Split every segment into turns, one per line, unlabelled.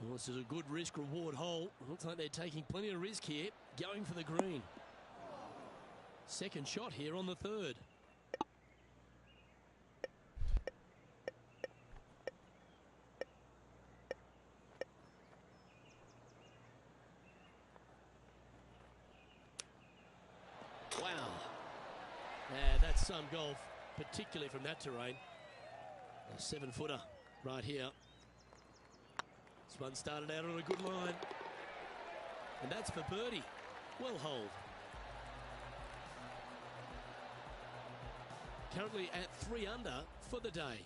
Well, this is a good risk-reward hole. Looks like they're taking plenty of risk here, going for the green. Second shot here on the third. Wow. That's some golf, particularly from that terrain. A 7-footer right here. This one started out on a good line. And that's for birdie. Well holed. Currently at 3 under for the day.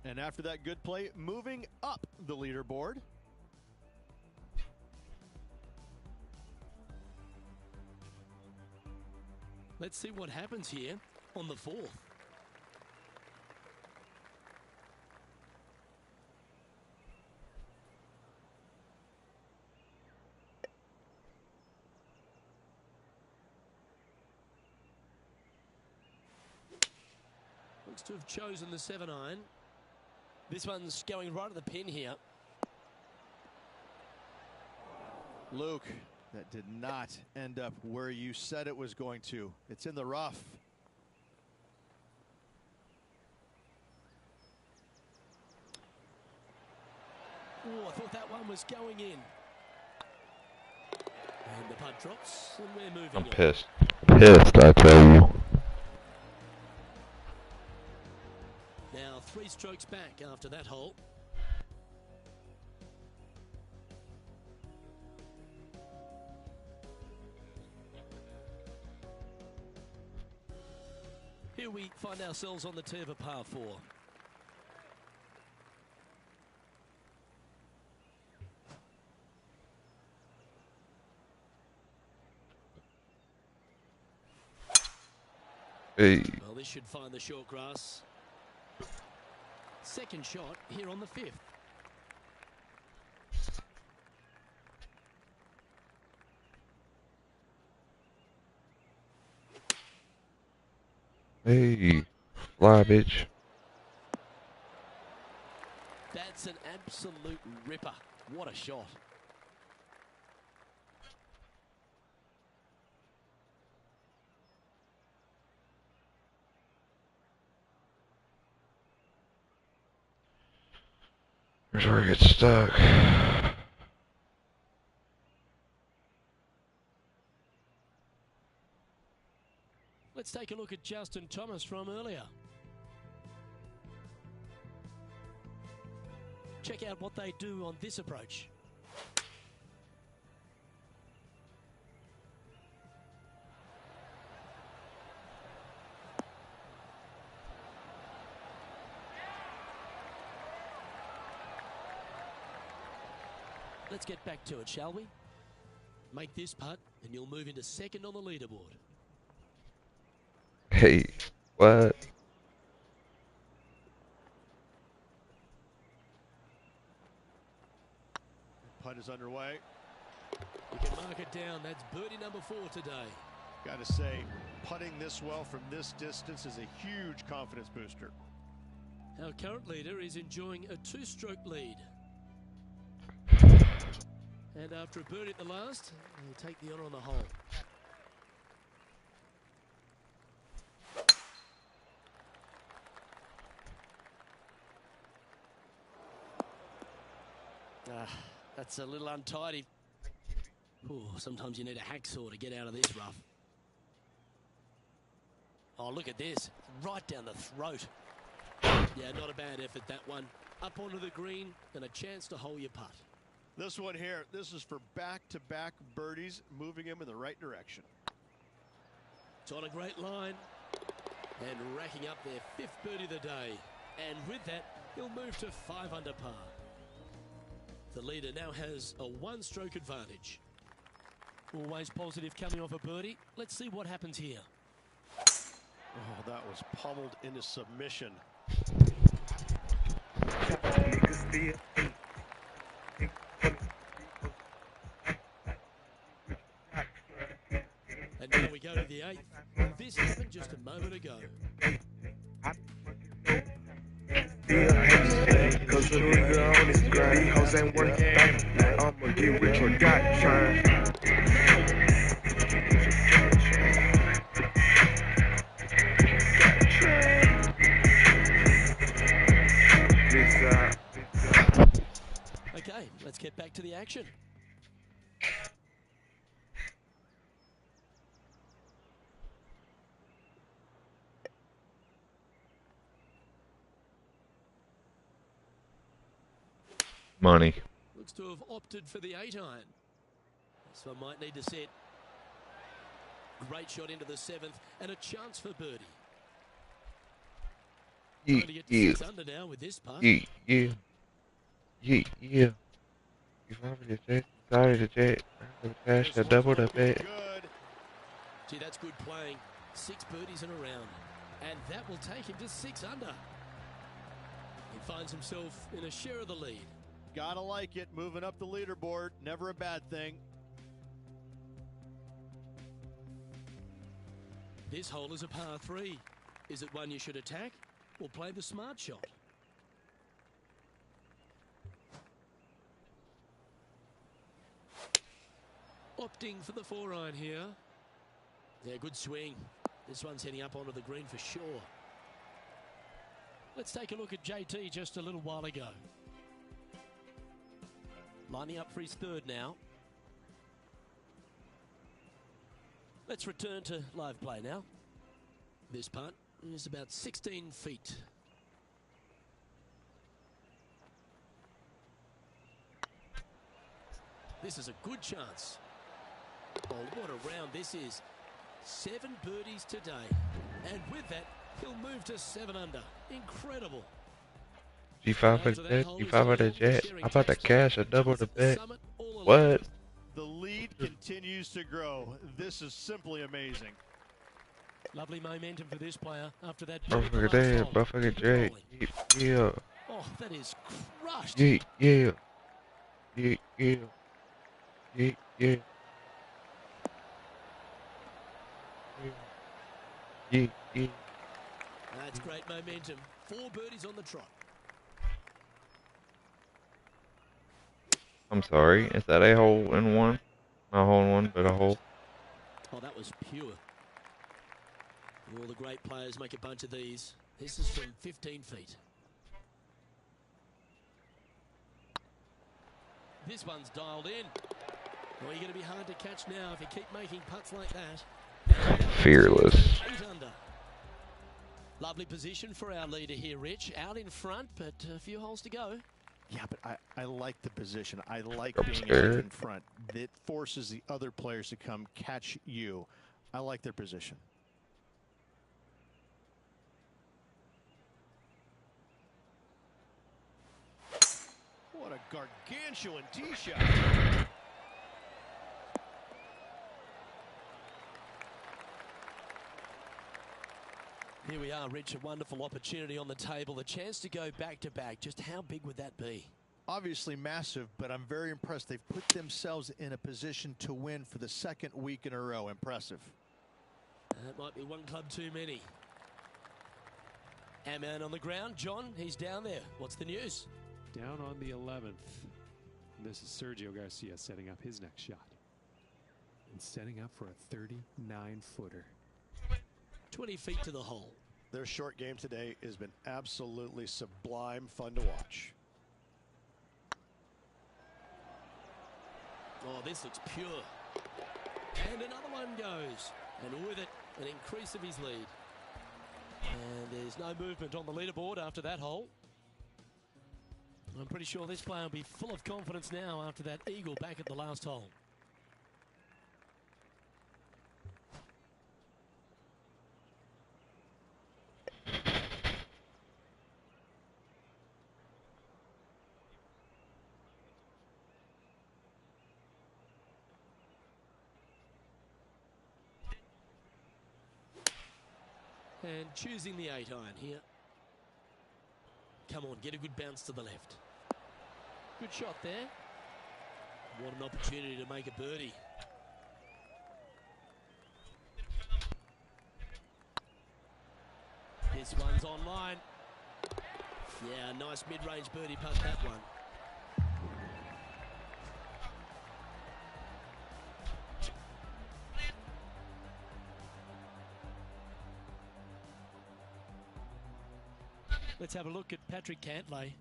And after that good play, moving up the leaderboard.
Let's see what happens here on the fourth. Looks to have chosen the 7-iron. This one's going right at the pin here.
Luke, that did not end up where you said it was going to. It's in the rough.
Oh, I thought that one was going in. And the putt drops, and we're moving on.
I'm pissed. Pissed, I tell you.
Now 3 strokes back after that hole. Here we find ourselves on the tee of a par 4.
Hey.
Well, this should find the short grass. Second shot here on the 5th.
Hey, fly, bitch.
That's an absolute ripper. What a shot.
Here's where I get stuck.
Let's take a look at Justin Thomas from earlier. Check out what they do on this approach. Let's get back to it, shall we? Make this putt and you'll move into second on the leaderboard.
Hey, what?
Putt is underway.
You can mark it down. That's birdie number 4 today.
Got to say, putting this well from this distance is a huge confidence booster.
Our current leader is enjoying a 2-stroke lead. And after a birdie at the last, he'll take the honour on the hole. That's a little untidy. Ooh, sometimes you need a hacksaw to get out of this rough. Oh, look at this. Right down the throat. Yeah, not a bad effort, that one. Up onto the green and a chance to hole your putt.
This one here, this is for back-to-back birdies, moving him in the right direction.
It's on a great line. And racking up their 5th birdie of the day. And with that, he'll move to 5 under par. The leader now has a 1-stroke advantage. Always positive coming off a birdie. Let's see what happens here.
Oh, that was pummeled into submission.
And now we go to the 8th. This happened just a moment ago.
Cause the ground is These hoes ain't worth thanking. I'ma get rich or die trying.
Okay, let's get back to the action.
Money.
Looks to have opted for the 8-iron. This one might need to set. Great shot into the 7th and a chance for birdie. Trying to get to 6 under now with this putt.
Yeah. You remember the jet? Sorry, the jet. The cash, the double, the bet.
Gee, that's good playing. 6 birdies in a round. And that will take him to 6 under. He finds himself in a share of the lead.
Gotta like it. Moving up the leaderboard. Never a bad thing.
This hole is a par 3. Is it one you should attack or play the smart shot? Opting for the 4-iron here. Yeah, good swing. This one's heading up onto the green for sure. Let's take a look at JT just a little while ago. Lining up for his 3rd now. Let's return to live play now. This putt is about 16 feet. This is a good chance. Oh, what a round this is. 7 birdies today. And with that, he'll move to 7 under. Incredible.
G5 for the jet, G5 for the jet. How about the cash, a double, the bet? What?
The lead continues to grow. This is simply amazing.
Lovely momentum for this player after that.
Buffalo there, Buffalo J. Yeah.
Oh, that is crushed.
Yeah. Yeah.
That's great momentum. 4 birdies on the trot.
I'm sorry, is that a hole in one? Not a hole in one, but a hole.
Oh, that was pure. All the great players make a bunch of these. This is from 15 feet. This one's dialed in. Well, you're going to be hard to catch now if you keep making putts like that.
Fearless.
8 under. Lovely position for our leader here, Rich. Out in front, but a few holes to go.
Yeah, but I like the position. I like being out in front. It forces the other players to come catch you. I like their position. What a gargantuan tee shot.
Here we are, Rich. A wonderful opportunity on the table. The chance to go back-to-back. Just how big would that be?
Obviously massive, but I'm very impressed. They've put themselves in a position to win for the 2nd week in a row. Impressive.
That might be one club too many. Our man on the ground, John, he's down there. What's the news?
Down on the 11th. This is Sergio Garcia setting up his next shot. And setting up for a 39-footer.
20 feet to the hole.
Their short game today has been absolutely sublime fun to watch.
Oh, this looks pure. And another one goes. And with it, an increase of his lead. And there's no movement on the leaderboard after that hole. I'm pretty sure this player will be full of confidence now after that eagle back at the last hole. And choosing the 8-iron here. Come on, get a good bounce to the left. Good shot there. What an opportunity to make a birdie. This one's online. Yeah, nice mid-range birdie putt, that one. Let's have a look at Patrick Cantlay.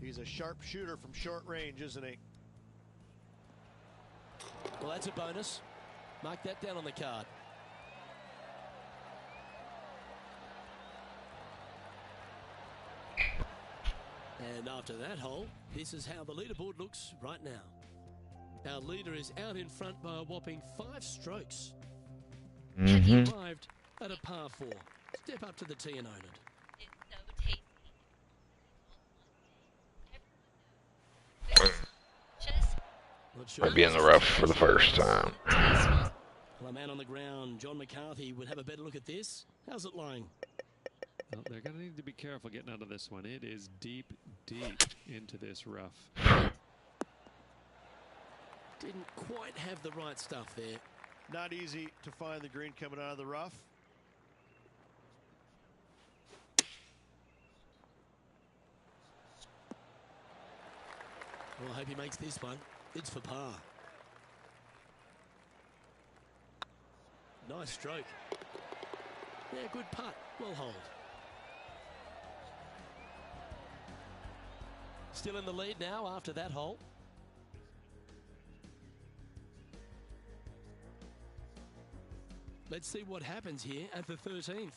He's a sharp shooter from short range, isn't he?
Well, that's a bonus. Mark that down on the card. And after that hole, this is how the leaderboard looks right now. Our leader is out in front by a whopping 5 strokes. He arrived at a par 4. Step up to the tee and own it. Not sure
Might be in the rough for the first time.
Well, a man on the ground, John McCarthy, would have a better look at this. How's it lying?
Well, they're going to need to be careful getting out of this one. It is deep, deep into this rough.
Didn't quite have the right stuff there.
Not easy to find the green coming out of the rough.
Well, I hope he makes this one. It's for par. Nice stroke. Yeah, good putt. Well hold. Still in the lead now after that hole. Let's see what happens here at the 13th.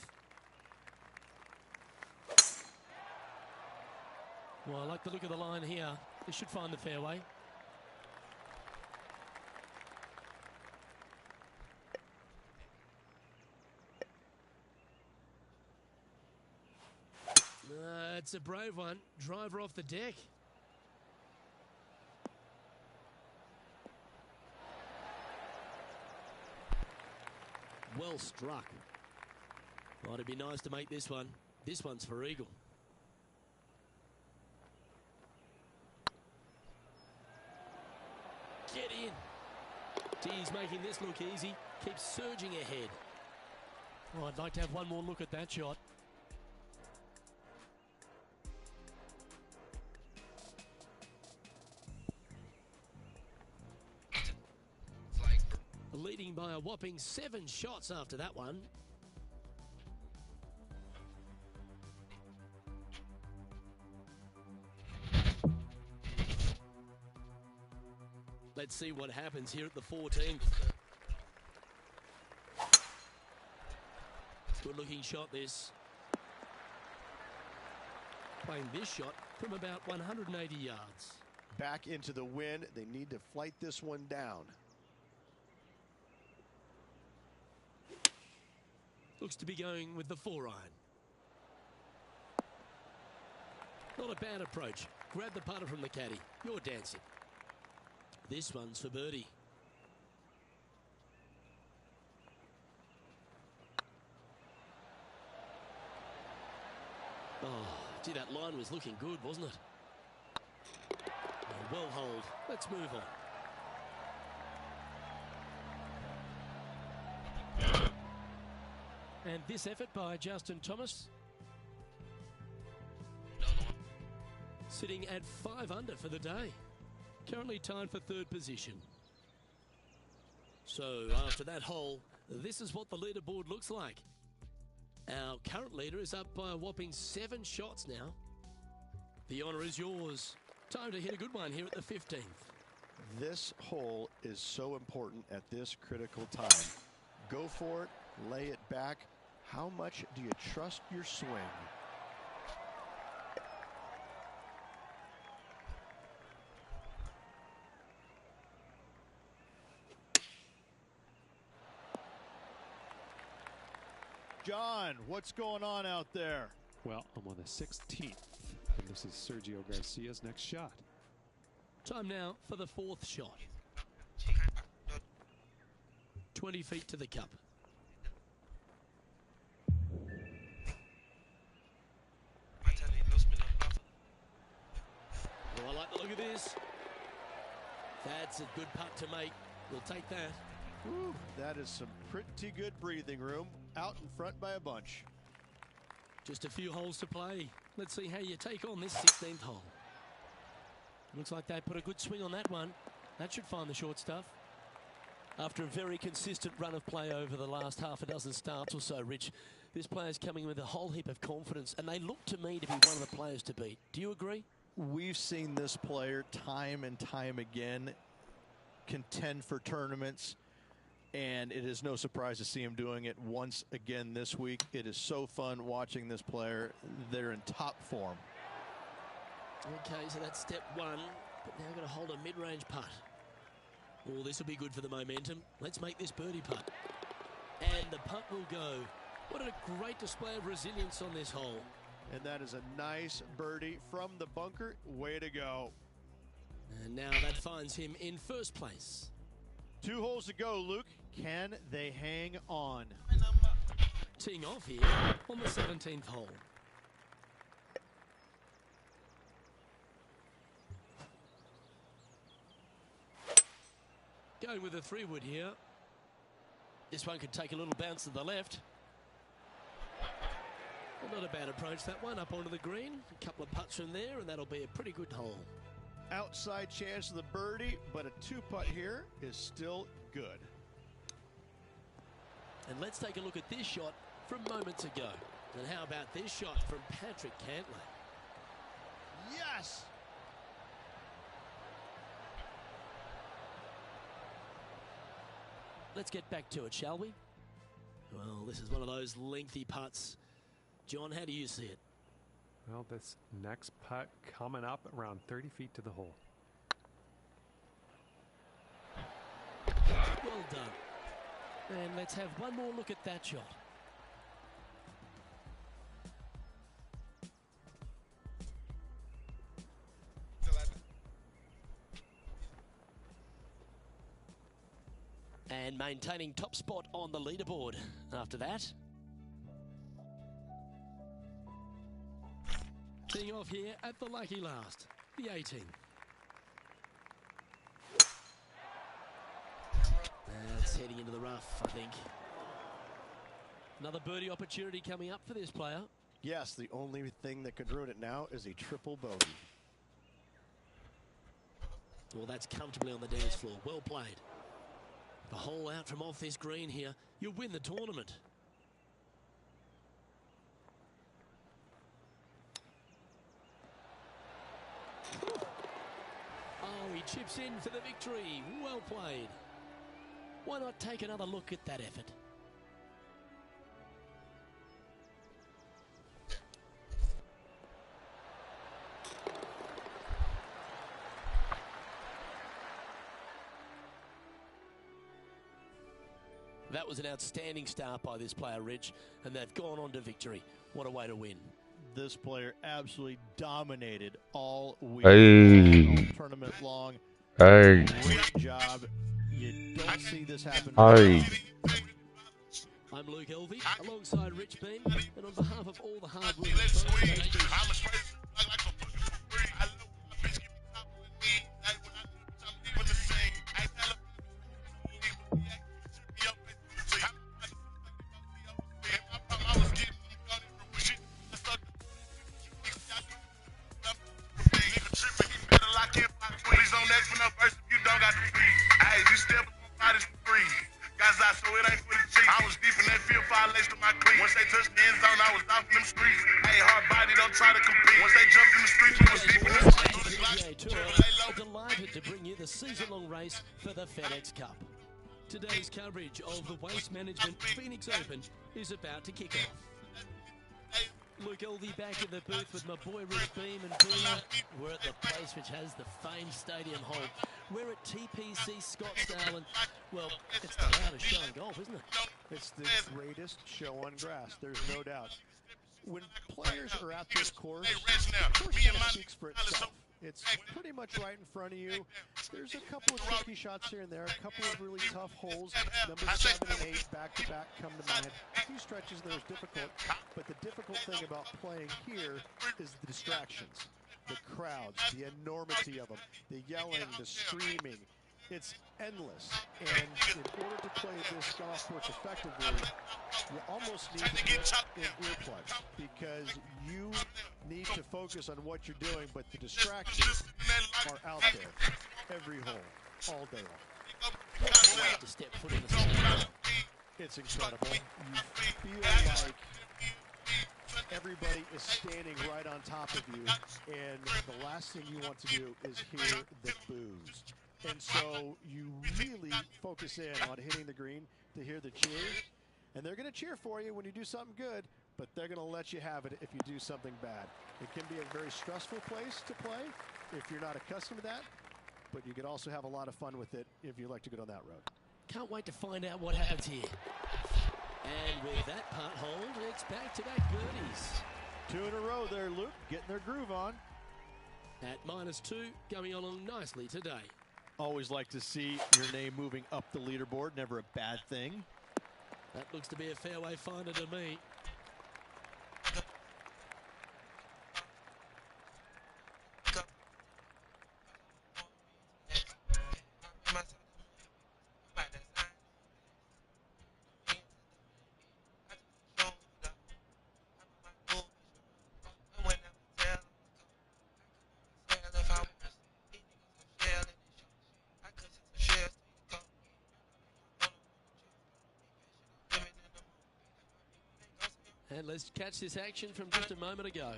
Well, I like the look of the line here. This should find the fairway. It's a brave one. Driver off the deck. Well struck. Well, it'd be nice to make this one. This one's for eagle. Get in. He's making this look easy. Keeps surging ahead. Oh, I'd like to have one more look at that shot. Leading by a whopping 7 shots after that one. Let's see what happens here at the 14th. Good looking shot this. Playing this shot from about 180 yards.
Back into the wind. They need to flight this one down.
Looks to be going with the 4-iron. Not a bad approach. Grab the putter from the caddy. You're dancing. This one's for birdie. Oh, gee, that line was looking good, wasn't it? Oh, well hold. Let's move on. And this effort by Justin Thomas, sitting at 5 under for the day. Currently tied for 3rd position. So after that hole, this is what the leaderboard looks like. Our current leader is up by a whopping 7 shots now. The honour is yours. Time to hit a good one here at the 15th.
This hole is so important at this critical time. Go for it. Lay it back. How much do you trust your swing? John, what's going on out there?
Well, I'm on the 16th, and this is Sergio Garcia's next shot.
Time now for the 4th shot. 20 feet to the cup. Oh, I like the look of this. That's a good putt to make. We'll take that.
Whew, that is some pretty good breathing room. Out in front by a bunch.
Just a few holes to play. Let's see how you take on this 16th hole. Looks like they put a good swing on that one. That should find the short stuff. After a very consistent run of play over the last half a dozen starts or so, Rich, this player's coming with a whole heap of confidence, and they look to me to be one of the players to beat. Do you agree?
We've seen this player time and time again contend for tournaments, and it is no surprise to see him doing it once again this week. It is so fun watching this player. They're in top form.
Okay, so that's step one, but now going to hold a mid-range putt. Oh, this will be good for the momentum. Let's make this birdie putt. And the putt will go. What a great display of resilience on this hole.
And that is a nice birdie from the bunker. Way to go.
And now that finds him in first place.
2 holes to go, Luke. Can they hang on?
Teeing off here on the 17th hole. Going with a 3-wood here. This one could take a little bounce to the left. Well, not a bad approach, that one, up onto the green. A couple of putts from there, and that'll be a pretty good hole.
Outside chance of the birdie, but a 2-putt here is still good.
And let's take a look at this shot from moments ago. And how about this shot from Patrick Cantlay?
Yes!
Let's get back to it, shall we? Well, this is one of those lengthy putts. John, how do you see it?
Well, this next putt coming up around 30 feet to the hole.
Well done. And let's have one more look at that shot. And maintaining top spot on the leaderboard after that. Teeing off here at the lucky last, the 18. That's heading into the rough, I think. Another birdie opportunity coming up for this player.
Yes, the only thing that could ruin it now is a triple bogey.
Well, that's comfortably on the dance floor. Well played. The hole out from off this green here, you win the tournament. Oh, he chips in for the victory. Well played. Why not take another look at that effort? That was an outstanding start by this player, Rich, and they've gone on to victory. What a way to win.
This player absolutely dominated all week,
Hey.
all tournament long.
Hey.
Great job. You don't see this happen.
Hey.
I'm Luke Elvey, alongside Rich Beam, and on behalf of all the hard work.
Once they touched the end zone, I was off in them streets. Hey, hard body, don't try to compete. Once they jumped in the streets, we was deep in the
PGA Tour are delighted to bring you the season-long race for the FedEx Cup. Today's coverage of the Waste Management Phoenix Open is about to kick off. Luke Elvey back in the booth with my boy Rich Beam and Boomer. We're at the place which has the famed stadium hole. We're at TPC Scottsdale, and, well, it's the loudest show in golf, isn't it?
It's the greatest show on grass, there's no doubt. When players are at this course, the course kind of speaks for itself. It's pretty much right in front of you. There's a couple of tricky shots here and there, a couple of really tough holes. Numbers 7 and 8 back-to-back come to mind. A few stretches there is difficult, but the difficult thing about playing here is the distractions. The crowds, the enormity of them, the yelling, the screaming. It's endless, and in order to play this golf course effectively, you almost need to put in earplugs, because you need to focus on what you're doing, but the distractions are out there every hole, all day long.
to step foot in the sand.
It's incredible. You feel like everybody is standing right on top of you, and the last thing you want to do is hear the boos. And so you really focus in on hitting the green to hear the cheers. And they're going to cheer for you when you do something good, but they're going to let you have it if you do something bad. It can be a very stressful place to play if you're not accustomed to that, but you could also have a lot of fun with it if you like to go down that road.
Can't wait to find out what happens here. And with that part hold, it's back-to-back birdies.
2 in a row there, Luke, getting their groove on.
At -2, going along nicely today.
Always like to see your name moving up the leaderboard, never a bad thing.
That looks to be a fairway finder to me. And let's catch this action from just a moment ago.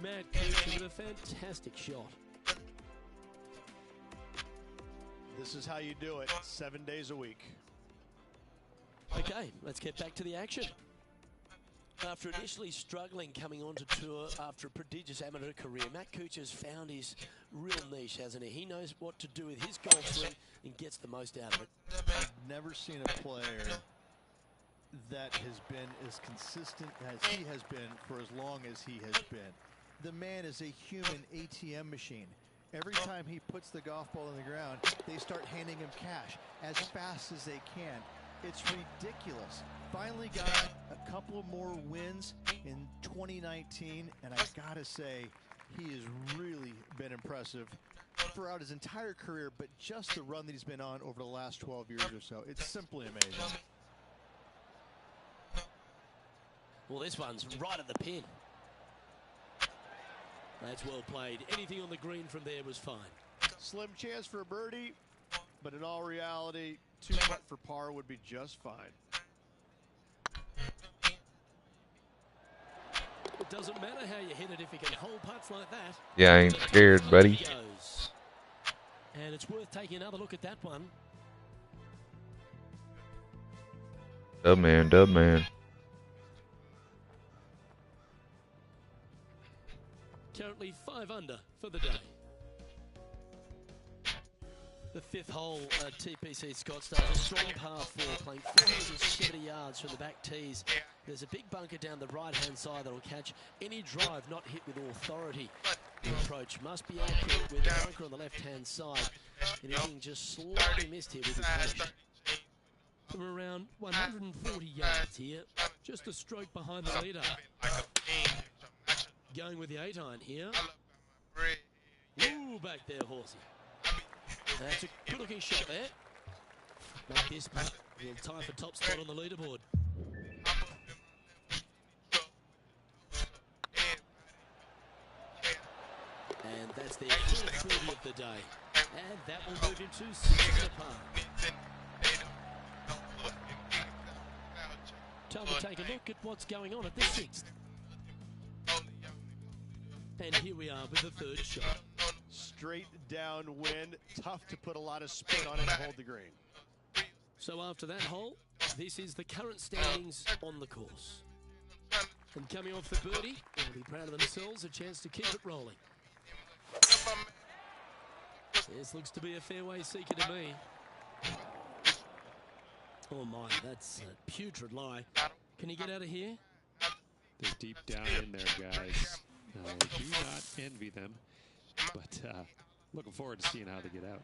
Matt Kuchar with a fantastic shot.
This is how you do it, 7 days a week.
Okay, let's get back to the action. After initially struggling coming onto tour after a prodigious amateur career, Matt Kuchar's found his real niche, hasn't he? He knows what to do with his golf swing and gets the most out of it.
I've never seen a player that has been as consistent as he has been for as long as he has been. The man is a human ATM machine. Every time he puts the golf ball in the ground, they start handing him cash as fast as they can. It's ridiculous. Finally got a couple of more wins in 2019, and I gotta say, he has really been impressive throughout his entire career, but just the run that he's been on over the last 12 years or so. It's simply amazing.
Well, this one's right at the pin. That's well played. Anything on the green from there was fine.
Slim chance for a birdie, but in all reality, 2 putt for par would be just fine.
It doesn't matter how you hit it if you can hold putts like that.
Yeah, I ain't scared, buddy.
Goes. And it's worth taking another look at that one.
Dub man, dub man.
Currently 5 under for the day. The 5th hole at TPC Scottsdale, a strong par 4, playing 470 yards from the back tees. There's a big bunker down the right-hand side that'll catch any drive not hit with authority. The approach must be accurate with the bunker on the left-hand side. Anything just slightly missed here will be punished. From around 140 yards here, just a stroke behind the leader. Going with the 8-iron here. Ooh, back there, horsey. That's a good-looking shot there. Make this putt. He'll tie for top spot on the leaderboard. And that's their first birdie of the day. And that will move him to 6 under par. Time to take a look at what's going on at the 6th. And here we are with the 3rd shot.
Straight downwind, tough to put a lot of spin on it to hold the green.
So after that hole, this is the current standings on the course. And coming off the birdie, they'll be proud of themselves, a chance to keep it rolling. This looks to be a fairway seeker to me. Oh my, that's a putrid lie. Can you get out of here?
They're deep down in there, guys. I do not envy them, but looking forward to seeing how they get out.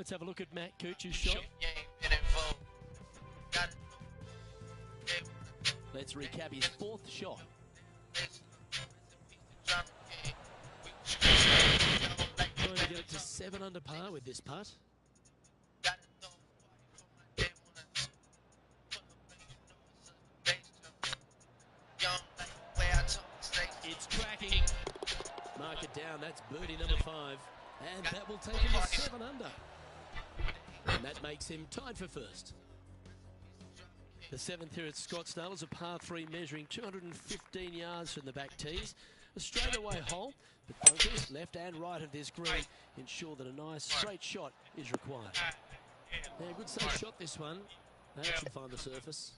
Let's have a look at Matt Cooch's shot. Let's recap his fourth shot. Trying to get it to 7 under par with this putt. It's tracking. Mark it down. That's birdie number 5. And that will take him to 7 under. And that makes him tied for first. The 7th here at Scottsdale is a par 3 measuring 215 yards from the back tees. A straightaway hole, but bunkers left and right of this green ensure that a nice straight shot is required. Yeah, good safe shot this one. That should find the surface.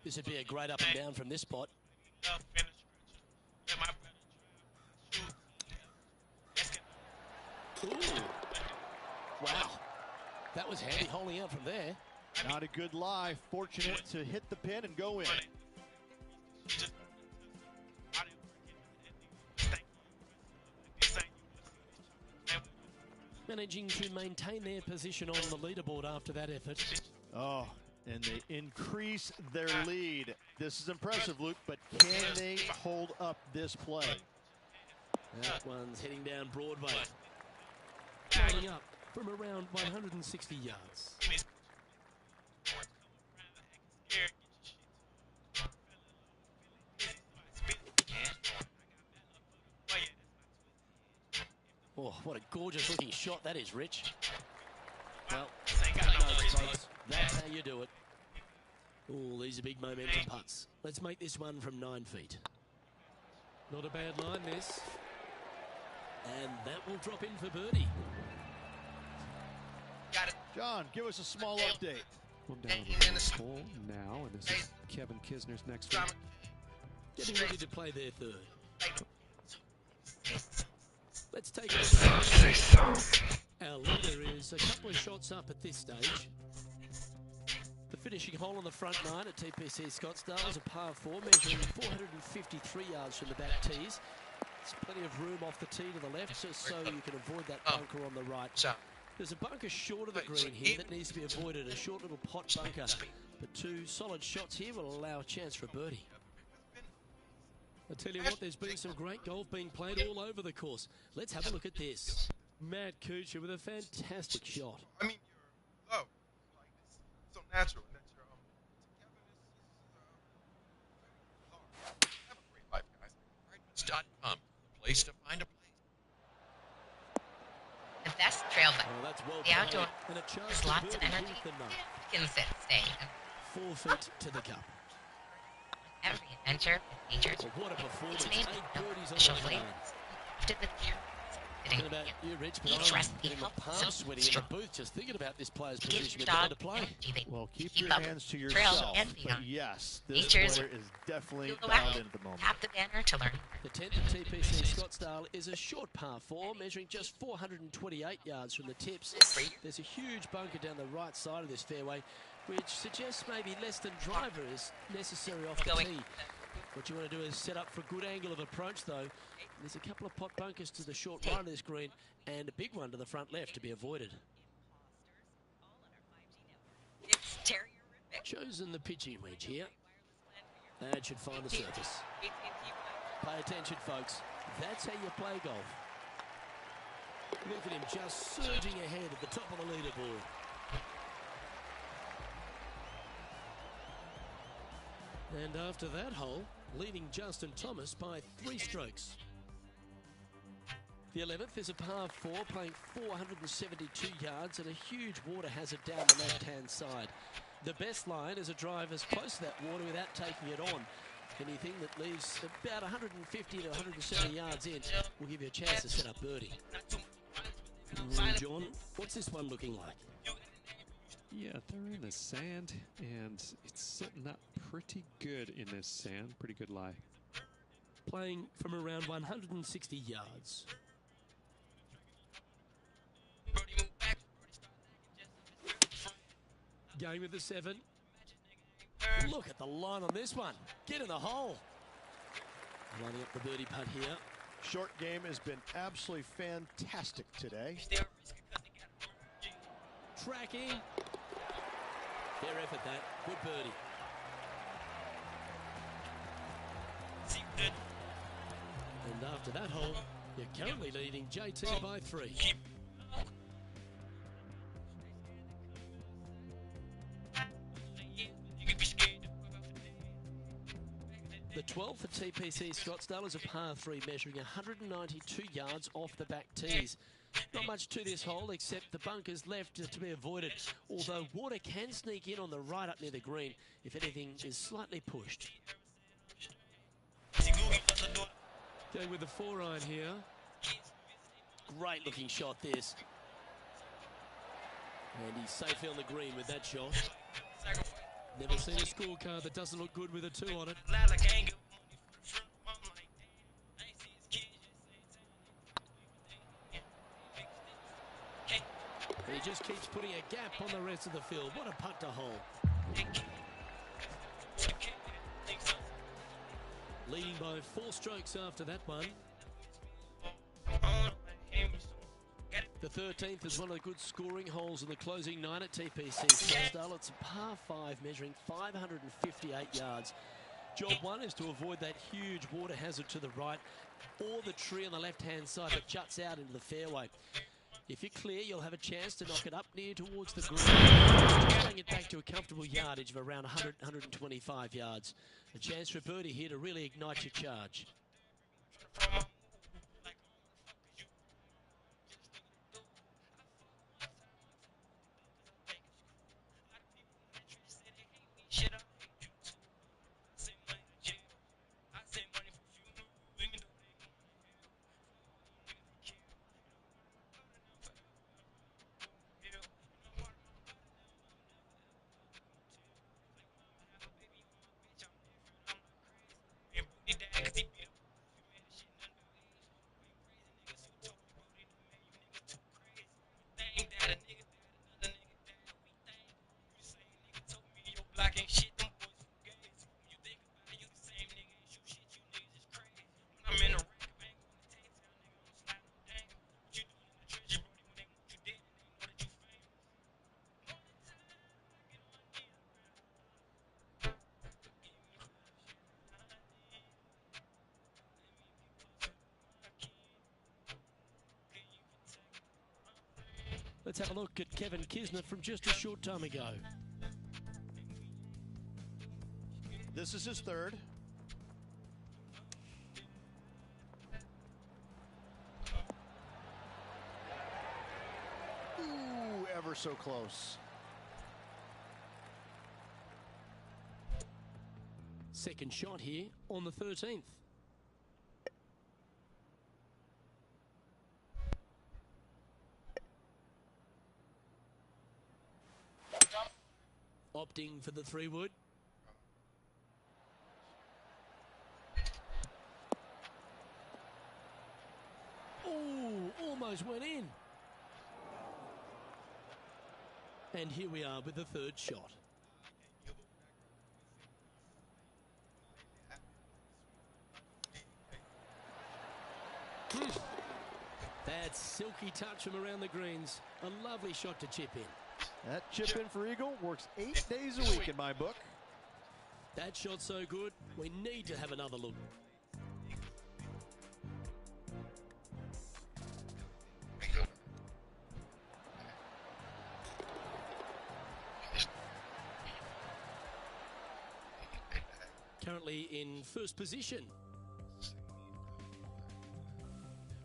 This would be a great up and down from this spot. Ooh. Wow. That was handy holding out from there.
Not a good lie. Fortunate to hit the pin and go in.
Managing to maintain their position on the leaderboard after that effort.
Oh, and they increase their lead. This is impressive, Luke, but can they hold up this play?
That one's heading down Broadway. Lining up from around 160 yards. Oh, what a gorgeous looking shot that is, Rich. Well, that's how you do it. Oh, these are big momentum putts. Let's make this one from 9 feet. Not a bad line, this. And that will drop in for birdie.
John, give us a small update.
One down on the hole now, and this is Kevin Kisner's next one.
Getting ready to play their third. Let's take
Don't say so.
Our leader is a couple of shots up at this stage. The finishing hole on the front 9 at TPC Scottsdale is a par 4 measuring 453 yards from the back tees. There's plenty of room off the tee to the left so you can avoid that bunker on the right. There's a bunker short of the green here that needs to be avoided, a short little pot bunker. But 2 solid shots here will allow a chance for a birdie. I tell you what, there's been some great golf being played all over the course. Let's have a look at this. Matt Kuchar with a fantastic shot.
I mean, you're low. Like, it's so natural. And that you're togetherness is have a great life, guys. Rightmans.com, the place to find a place.
The best trail bike.
Oh, that's well
The outdoor
played. And a chance
has
to
lots of
birdie
energy.
the night.
You can sit, stay, and
4 feet to the cup.
every adventure with features.
Well, what a performance.
It's made
8
with no
birdies on
official
the
flavors.
line.
Gifted with care.
I don't know about you, Rich, but
Each
I'm
recipe
getting my
helps
palms
them
sweaty in
strong.
the booth just thinking about this player's
Gives
position
your
at the
dog
to play.
energy they
Well, keep
keep
your
up
hands to
with trail
yourself.
and
But
beyond.
yes, this
Nature's
player is definitely
Feel the
dialed
way.
in at the moment.
Tap the banner to learn.
The 10th at TPC Scottsdale is a short par 4, measuring just 428 yards from the tips. There's a huge bunker down the right side of this fairway, which suggests maybe less than driver is necessary off the tee. What you want to do is set up for a good angle of approach, though. There's a couple of pot bunkers to the short right of this green and a big one to the front left to be avoided.
It's terrific.
Chosen the pitching wedge here. That should find the surface. Pay attention, folks. That's how you play golf. Look at him just surging ahead at the top of the leaderboard. And after that hole, leading Justin Thomas by 3 strokes. The 11th is a par 4, playing 472 yards and a huge water hazard down the left-hand side. The best line is a drive as close to that water without taking it on. Anything that leaves about 150 to 170 yards in will give you a chance to set up birdie. John, what's this one looking like?
Yeah, they're in the sand, and it's sitting up pretty good in this sand. Pretty good lie.
Playing from around 160 yards. Going with the 7. Look at the line on this one. Get in the hole. Lining up the birdie putt here.
Short game has been absolutely fantastic today.
tracking. Fair effort that. Good birdie. And after that hole, you're currently leading JT by 3. The 12 for TPC Scottsdale is a par 3 measuring 192 yards off the back tees. Not much to this hole except the bunkers left to be avoided, although water can sneak in on the right up near the green if anything is slightly pushed. Going with the 4-iron here. Great looking shot this. And he's safely on the green with that shot. Never seen a scorecard that doesn't look good with a 2 on it. And he just keeps putting a gap on the rest of the field. What a putt to hole. Leading by 4 strokes after that one. The 13th is one of the good scoring holes in the closing 9 at TPC Scottsdale. It's a par 5 measuring 558 yards. Job 1 is to avoid that huge water hazard to the right or the tree on the left-hand side that juts out into the fairway. If you're clear, you'll have a chance to knock it up near towards the green, bring it back to a comfortable yardage of around 100, 125 yards. A chance for a birdie here to really ignite your charge. Let's have a look at Kevin Kisner from just a short time ago.
This is his 3rd. Ooh, ever so close.
Second shot here on the 13th. Opting for the 3-wood. Oh, almost went in. And here we are with the 3rd shot. That silky touch from around the greens. A lovely shot to chip in.
That chip in for Eagle works 8 days a week in my book.
That shot's so good, we need to have another look. Currently in first position.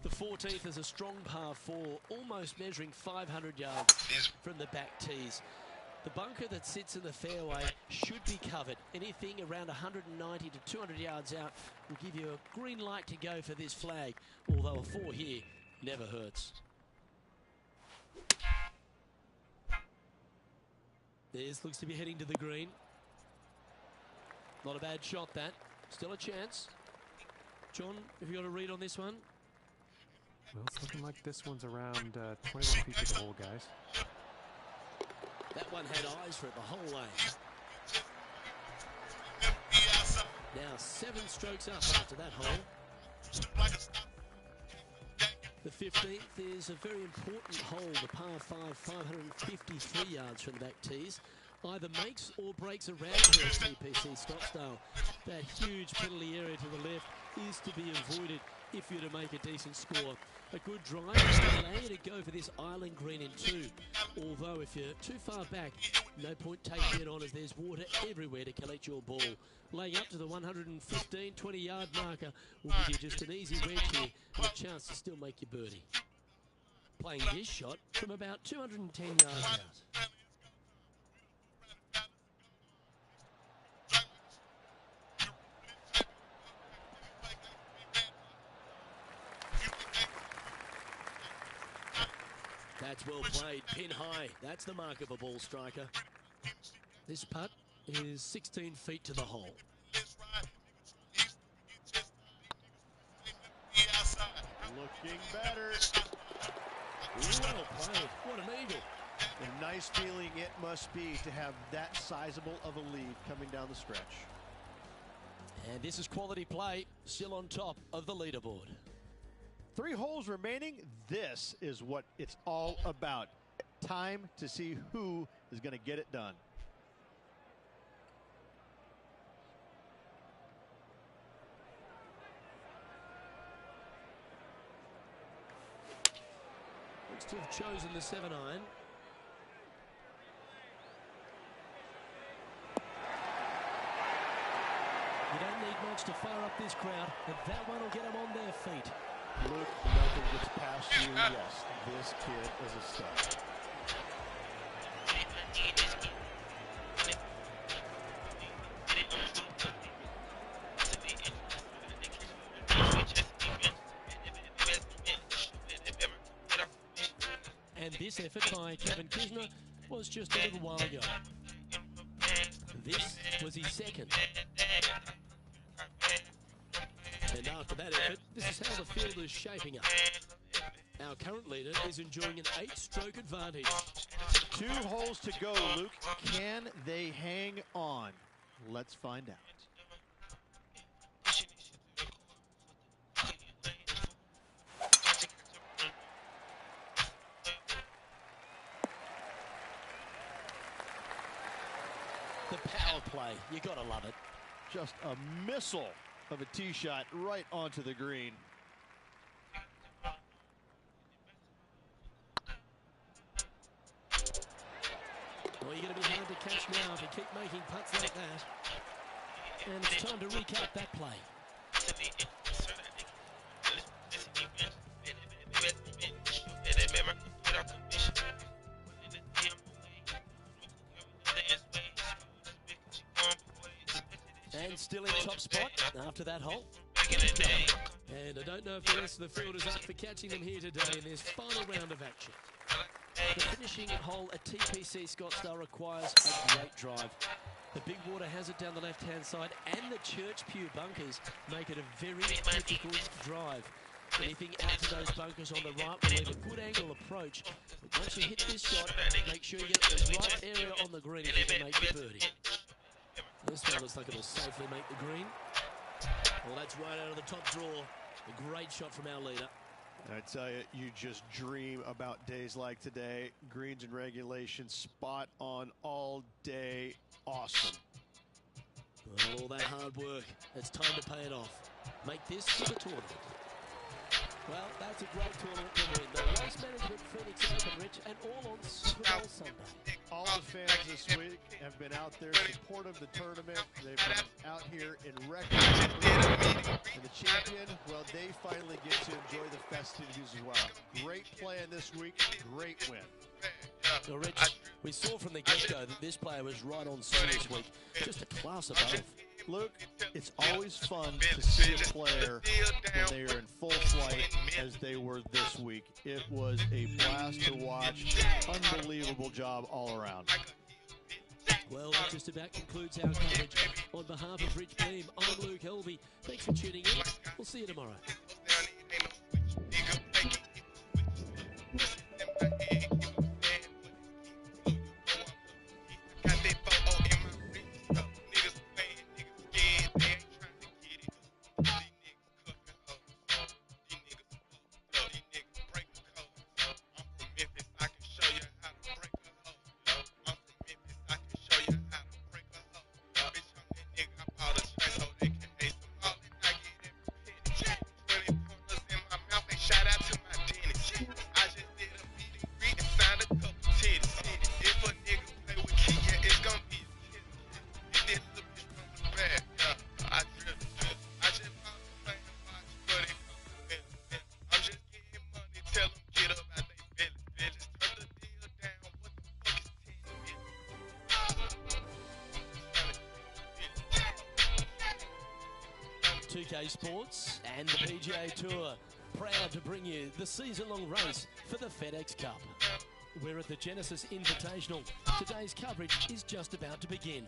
The 14th is a strong par 4, almost measuring 500 yards from the back tees. The bunker that sits in the fairway should be covered. Anything around 190 to 200 yards out will give you a green light to go for this flag, although a 4 here never hurts. This looks to be heading to the green. Not a bad shot, that. Still a chance. John, have you got a read on this one?
Well, it's looking like this one's around 21 feet to the hole, guys.
That one had eyes for it the whole way. Now 7 strokes up after that hole. The 15th is a very important hole, the par 5, 553 yards from the back tees. Either makes or breaks around here at TPC Scottsdale. That huge penalty area to the left is to be avoided if you're to make a decent score. A good drive will allow you to go for this island green in 2. Although if you're too far back, no point taking it on as there's water everywhere to collect your ball. Laying up to the 115, 20-yard marker will give you just an easy wedge here and a chance to still make your birdie. Playing this shot from about 210 yards out. That's well played, pin high. That's the mark of a ball striker. This putt is 16 feet to the hole.
Looking better.
Well played. What an eagle.
A nice feeling it must be to have that sizable of a lead coming down the stretch.
And this is quality play, still on top of the leaderboard.
3 holes remaining. This is what it's all about. Time to see who is going to get it done.
Looks to have chosen the 7-iron. You don't need much to fire up this crowd, but that one will get them on their feet.
Luke, nothing gets past you. Yes, this kid is a stud.
And this effort by Kevin Kisner was just a little while ago. This was his second. And after that effort, this is how the field is shaping up. Our current leader is enjoying an 8-stroke advantage.
2 holes to go, Luke. Can they hang on? Let's find out.
The power play, you gotta love it.
Just a missile of a tee shot right onto the green.
Well, you're going to be hard to catch now if you keep making putts like that. And it's time to recap that play. And still in top spot after that hole. And I don't know if the rest of the field is up for catching them here today in this final round of action. The finishing hole at TPC Scottsdale requires a great drive. The big water hazard down the left-hand side and the Church Pew bunkers make it a very difficult drive. Anything out to those bunkers on the right will leave a good angle approach. But once you hit this shot, make sure you get the right area on the green if you can make the birdie. This one looks like it'll safely make the green. Well, that's right out of the top draw. A great shot from our leader.
I tell you, you just dream about days like today. Greens and regulation, spot on all day. Awesome.
All that hard work. It's time to pay it off. Make this for the tournament. Well, that's a great tournament to win. The Race Management Phoenix Open, Rich, and all on Super Bowl Sunday.
All the fans this week have been out there supportive of the tournament. They've been out here in record. And the champion, well, they finally get to enjoy the festivities as well. Great play in this week. Great win.
Well, Rich, we saw from the get-go that this player was right on scene this week. Just a class above.
Luke, it's always fun to see a player when they are in full flight as they were this week. It was a blast to watch. Unbelievable job all around.
Well, that just about concludes our coverage. On behalf of Rich Beam, I'm Luke Helby. Thanks for tuning in. We'll see you tomorrow. UK Sports and the PGA Tour, proud to bring you the season-long race for the FedEx Cup. We're at the Genesis Invitational. Today's coverage is just about to begin.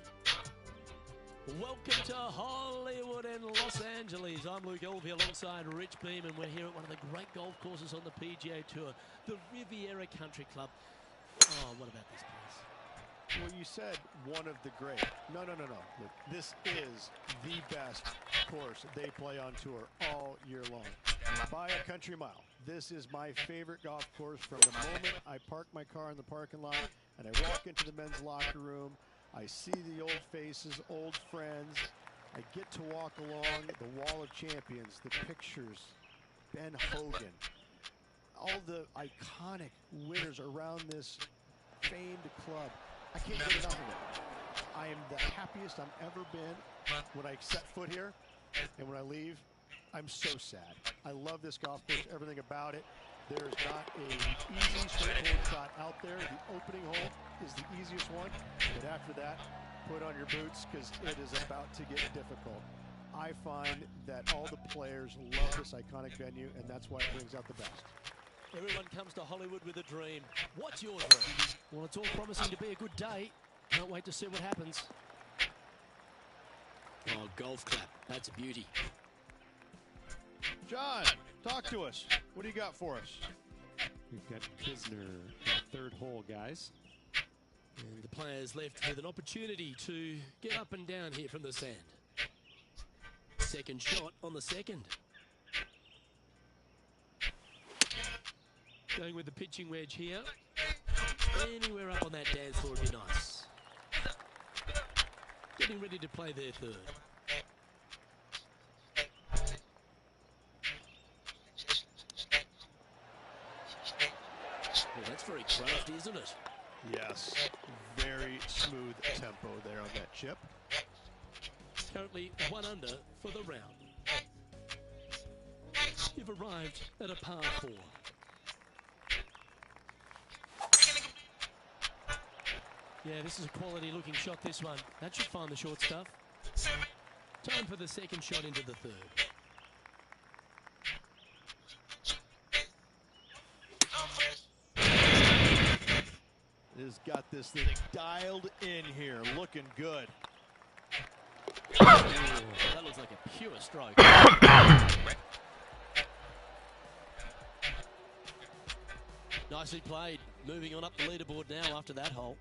Welcome to Hollywood and Los Angeles. I'm Luke Elvey alongside Rich Beam, and we're here at one of the great golf courses on the PGA Tour, the Riviera Country Club. Oh, what about this place?
Well, you said one of the great. No. Look, this is the best course they play on tour all year long. By a country mile. This is my favorite golf course from the moment I park my car in the parking lot and I walk into the men's locker room. I see the old faces, old friends. I get to walk along the Wall of Champions, the pictures, Ben Hogan, all the iconic winners around this famed club. I can't get enough of it. I am the happiest I've ever been when I set foot here, and when I leave, I'm so sad. I love this golf course, everything about it. There's not an easy, straightforward shot out there. The opening hole is the easiest one, but after that, put on your boots because it is about to get difficult. I find that all the players love this iconic venue, and that's why it brings out the best.
Everyone comes to Hollywood with a dream. What's your dream? Well, it's all promising to be a good day. Can't wait to see what happens. Oh, golf clap. That's a beauty.
John, talk to us. What do you got for us?
We've got Kisner at the third hole, guys.
And the players left with an opportunity to get up and down here from the sand. Second shot on the second. Going with the pitching wedge here. Anywhere up on that dance floor would be nice. Getting ready to play their third. Well, that's very crafty, isn't it?
Yes, very smooth tempo there on that chip.
Currently 1 under for the round. You've arrived at a par 4. Yeah, this is a quality looking shot, this one. That should find the short stuff. Time for the second shot into the third.
Has got this thing dialed in here, looking good.
Ooh, that looks like a pure stroke. Nicely played. Moving on up the leaderboard now after that hole.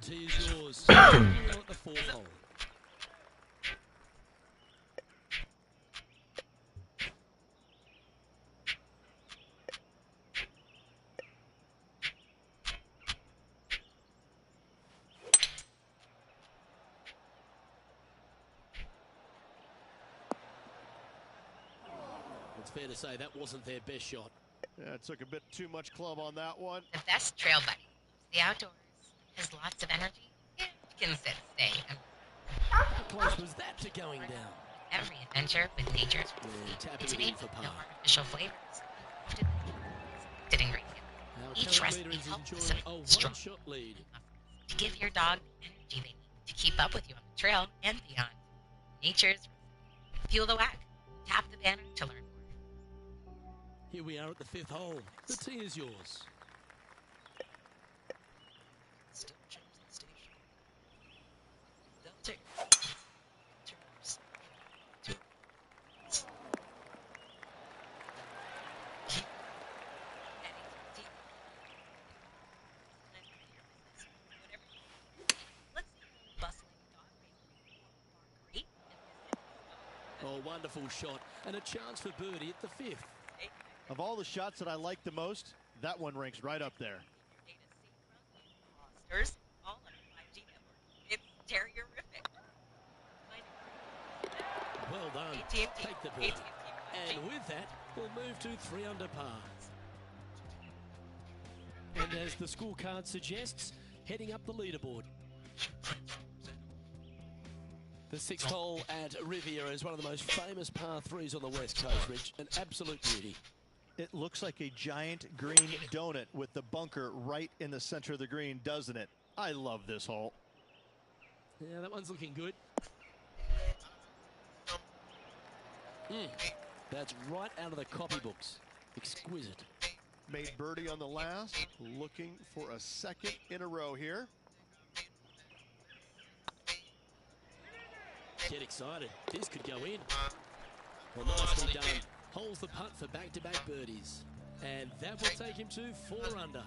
The tee is yours. Now at the fourth hole. It's fair to say that wasn't their best shot.
Yeah, it took a bit too much club on that one.
The best trail buddy. The outdoors. Has lots of energy. Yeah, can sit, stay, and
How close was that to going down?
every adventure with nature's
Tapping
it's
it in
made
for
with
par.
no artificial flavors. Did ingredient.
Our
Each
current
recipe
leader is
helps
enjoying
us
a
strong
one-shot lead.
to give your dog the energy they need to keep up with you on the trail and beyond. Nature's fuel the whack. Tap the banner to learn more.
Here we are at the fifth hole. The tee is yours.
Still chosen station. They'll take turns.
Oh, wonderful shot. And a chance for birdie at the fifth.
Of all the shots that I like the most, that one ranks right up there.
All on 5G network. It's terrierific.
Well done.
AT&T.
Take the birdie.
AT&T.
And with that, we'll move to 3 under par. And as the scorecard suggests, heading up the leaderboard. The sixth hole at Riviera is one of the most famous par 3s on the West Coast, Rich. An absolute beauty.
It looks like a giant green donut with the bunker right in the center of the green, doesn't it? I love this hole.
Yeah, that one's looking good. That's right out of the copybooks. Exquisite.
Made birdie on the last. Looking for a second in a row here.
Get excited. This could go in. Well, nicely done. Holds the putt for back-to-back birdies. And that will take him to 4 under.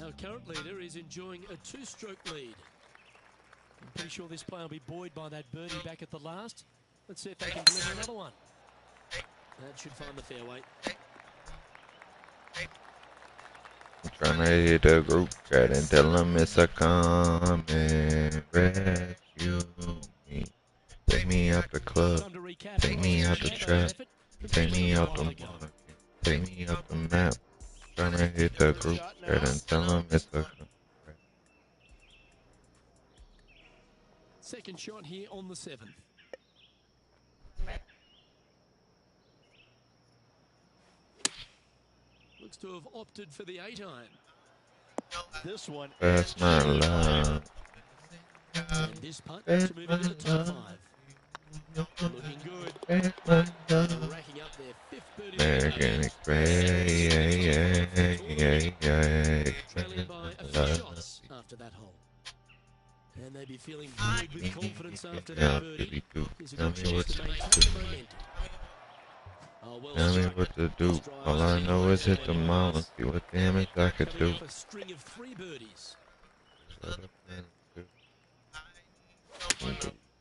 Our current leader is enjoying a 2-stroke lead. I'm pretty sure this player will be buoyed by that birdie back at the last. Let's see if they can deliver another one. That should find the fairway.
I'm trying to hit a group chat and tell them it's a common rescue me. Take me out the club, take me out the trap, take me out the market, take me out the map. Trying to hit the group chat and tell them it's a
Second shot here on the 7th. Looks to have opted for the 8-iron.
This one.
That's my love.
And this putt to move into the top 5. Looking good. Racking up their 5th birdie.
American Express.
Trailing by a few shots after that hole. And they'd be feeling buoyed with confidence after that birdie. Here's a good chance to maintain the momentum. Oh, well,
Tell me what to do. All I know is hit the mile and see what damage I could do.
A string of 3 birdies.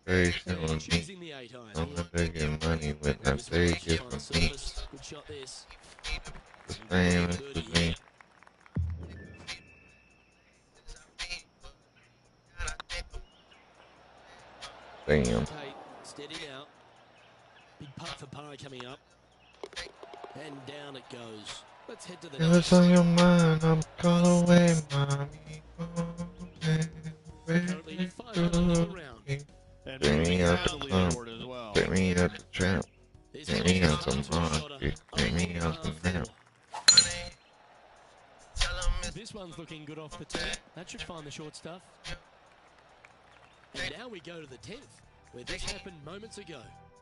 Patient on me.
Choosing the 8-iron.
I'm taking money when I take it from me.
Good shot this.
The same as with me. Damn.
Steady now. Big putt for par coming up. And down it goes. Let's head to the
If it's on your mind, I'm call away, mommy.
Currently 5 under the round.
Take me out the club, take me out the trap, take me out the market, take me out the map.
This one's looking good off the tee. That should find the short stuff. And now we go to the 10th, where this happened moments ago.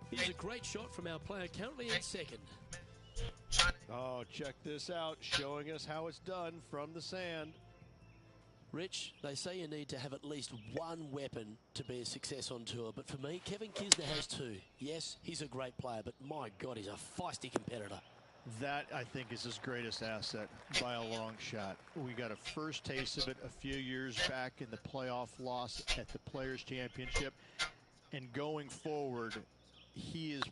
Here's a great shot from our player currently in 2nd.
Oh, check this out. Showing us how it's done from the sand.
Rich, they say you need to have at least one weapon to be a success on tour, but for me, Kevin Kisner has 2. Yes, he's a great player, but my God, he's a feisty competitor.
That, I think, is his greatest asset by a long shot. We got a first taste of it a few years back in the playoff loss at the Players' Championship. And going forward, he is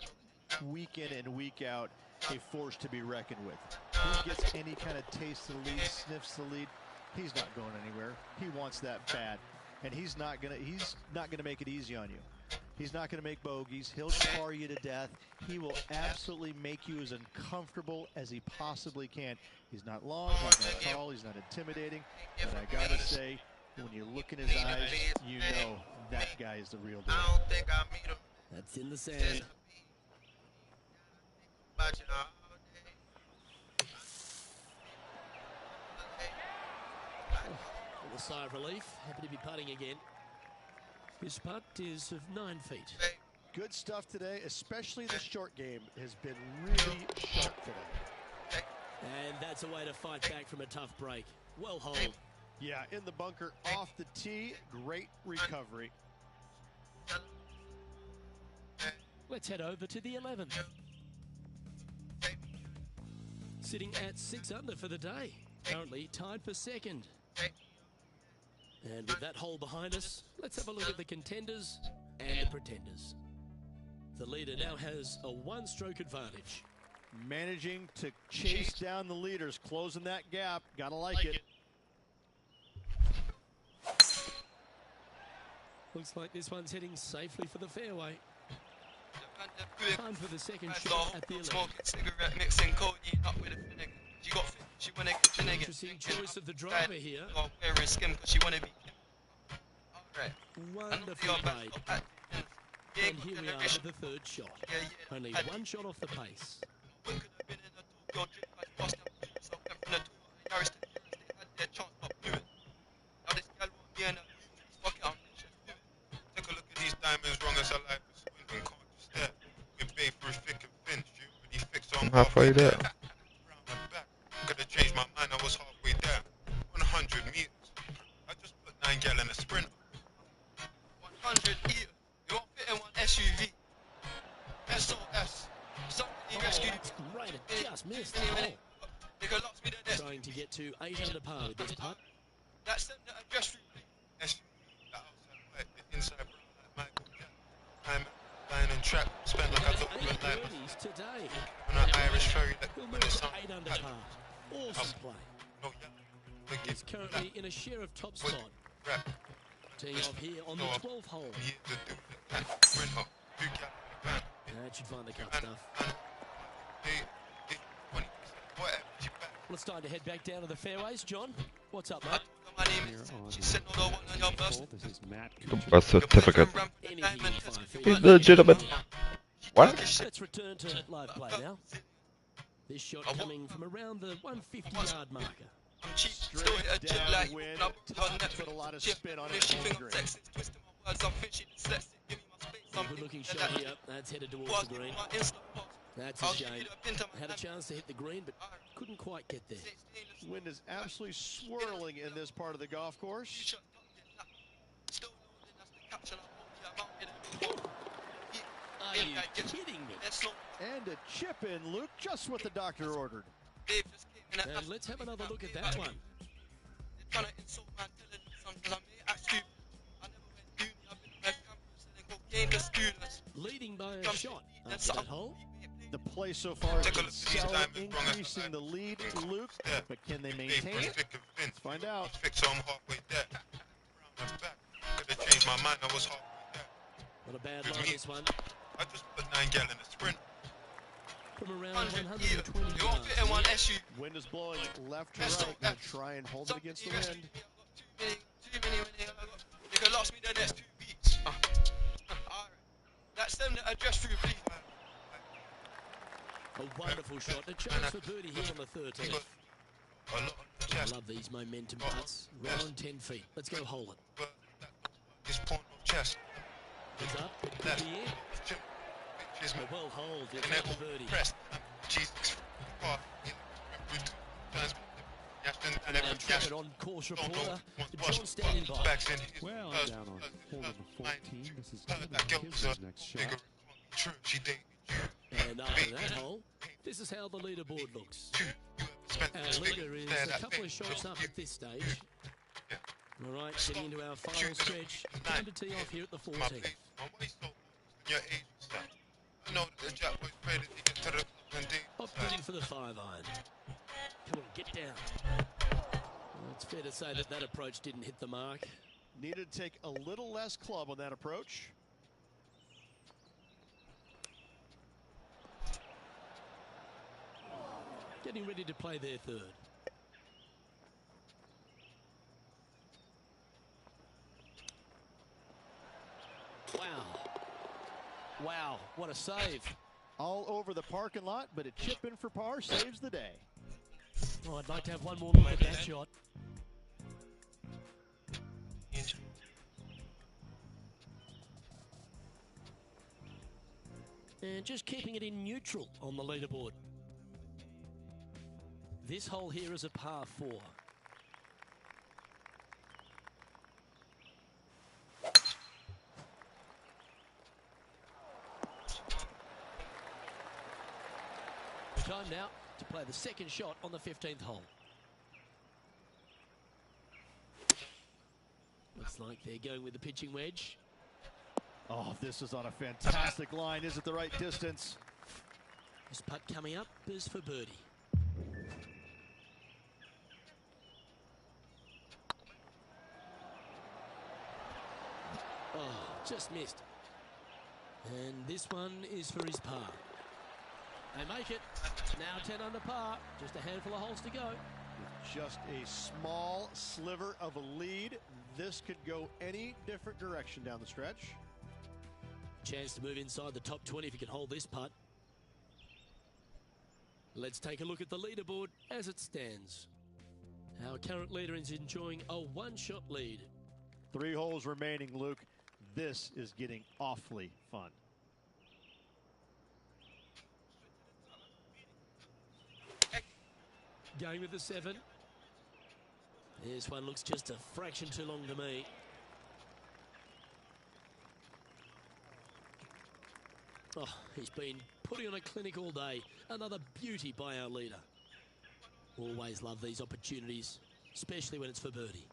week in and week out a force to be reckoned with. He gets any kind of taste of the lead, sniffs the lead, he's not going anywhere. He wants that bad. And he's not gonna make it easy on you. He's not going to make bogeys. He'll tar you to death. He will absolutely make you as uncomfortable as he possibly can. He's not long, he's not tall, he's not intimidating. But I got to say, when you look in his eyes, you know that guy is the real deal.
That's in the sand. With a sigh of relief, happy to be putting again. His putt is of 9 feet.
Good stuff today, especially the short game has been really sharp today.
And that's a way to fight back from a tough break. Well holed.
Yeah, in the bunker, off the tee, great recovery.
Let's head over to the 11th. Sitting at 6 under for the day. Currently tied for 2nd. And with that hole behind us, let's have a look at the contenders and the pretenders. The leader now has a 1-stroke advantage.
Managing to chase down the leaders, closing that gap. Gotta like it.
Looks like this one's heading safely for the fairway. Time for the second shot at the 11th. Interesting choice of the driver here. Wonderful played. And here we are with the 3rd shot. Only 1 shot off the pace.
I'm halfway there.
Could have changed my mind, I was halfway there. 100 meters. I just put 9 gal in a sprint. 100 meters. You won't fit in one SUV. SOS. Somebody rescue
That's great. It just missed.
They got lost me the desk.
Trying to get to 8 under par with this putt.
That's them that address through. SUV. The outside white, the inside brown like Michael Jackson. I'm lying and trap. Spent like I thought we were live.
Birdies today.
On an Irish ferry that
He'll
when
move
it's
to
on.
8 under par. Awesome play.
No, yeah.
He's currently in a share of top spot.
Rap.
Teeing off here on the 12th hole.
Years to do that. Sprint up. 2 gal in the van.
That should find the cut stuff. Well, it's time to head back down to the fairways. John, what's up, mate?
My name
Here
is.
on
She said no, one on your bus.
this is Matt
Birth certificate.
Anything in 5 feet.
He's legitimate. What?
Let's return to live play now. This shot coming from around the 150-yard marker.
I'm cheap, still hit a jet like
Downwind,
I'm
tough to put a lot of spin on it.
She
Home
think I'm
green.
sexist, twisting my words, I'm finishing dyslexic. Give me my space, I'm
Good-looking shot here. That's headed towards the green. That's a shame. Had a chance to hit the green, but couldn't quite get there.
Wind is absolutely swirling in this part of the golf course.
Are you kidding me?
And a chip in, Luke, just what the doctor ordered.
And let's have another look at that one. Leading by a shot after that hole.
The play so far has been stellar, increasing the lead, Luke, but can they maintain it? Let's find out.
Not a bad line, this one.
I just put 9 gal in a sprint.
From around
100 years.
120
You won't fit in one
yards.
SU.
Wind is blowing left to right. Gonna try and hold it against the wind.
Too many when they could last me the next 2 weeks. Alright. That's them that address through, please.
A wonderful shot. A chance for birdie here on the 13th.
A lot on the
I
chest.
love these momentum putts. Right on 10 feet. Let's go hole it.
But this porn on chest.
It's up. It could
Left.
be in.
Bitches,
A well hold. You'll
and they're
take
all
the birdie.
pressed. Jesus. Fuck.
And traffic on course reporter. John standing by.
Well, I'm down on hole number 14. This is his next shot.
True, she dated
And after that hole, this is how the leaderboard looks. Our leader is a couple of shots up at this stage. All right, getting into our final stretch. Time to tee off here at the 14th.
I know that the jack boy's ready to get to the club and date.
Popped in for the 5-iron. Come on, get down. Well, it's fair to say that that approach didn't hit the mark.
Needed to take a little less club on that approach.
Getting ready to play their third. Wow. Wow, what a save.
All over the parking lot, but a chip in for par saves the day.
Oh, I'd like to have one more look at that shot. And just keeping it in neutral on the leaderboard. This hole here is a par 4. Time now to play the second shot on the 15th hole. Looks like they're going with the pitching wedge.
Oh, this is on a fantastic line. Is it the right distance?
This putt coming up is for birdie. Oh, just missed. And this one is for his par. They make it. Now 10 under par. Just a handful of holes to go.
Just a small sliver of a lead. This could go any different direction down the stretch.
Chance to move inside the top 20 if he can hold this putt. Let's take a look at the leaderboard as it stands. Our current leader is enjoying a one-shot lead.
3 holes remaining, Luke. this is getting awfully fun.
Going with the 7. This one looks just a fraction too long to me. Oh, he's been putting on a clinic all day. Another beauty by our leader. Always love these opportunities, especially when it's for birdie.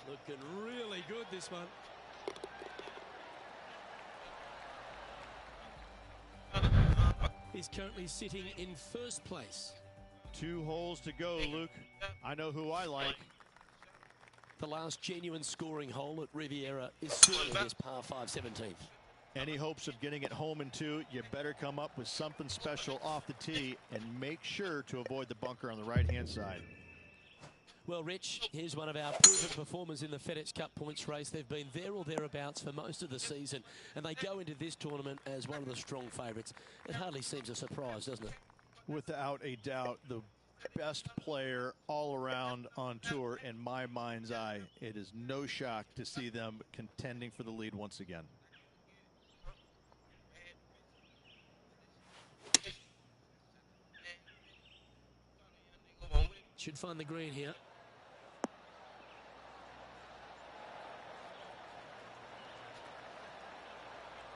Looking really good, this one. He's currently sitting in first place.
2 holes to go, Luke. I know who I like.
The last genuine scoring hole at Riviera is certainly this par 5 17th.
Any hopes of getting it home in 2, you better come up with something special off the tee and make sure to avoid the bunker on the right-hand side.
Well, Rich, here's one of our proven performers in the FedEx Cup points race. They've been there or thereabouts for most of the season, and they go into this tournament as one of the strong favourites. It hardly seems a surprise, doesn't it?
Without a doubt, the best player all around on tour in my mind's eye. It is no shock to see them contending for the lead once again.
Should find the green here.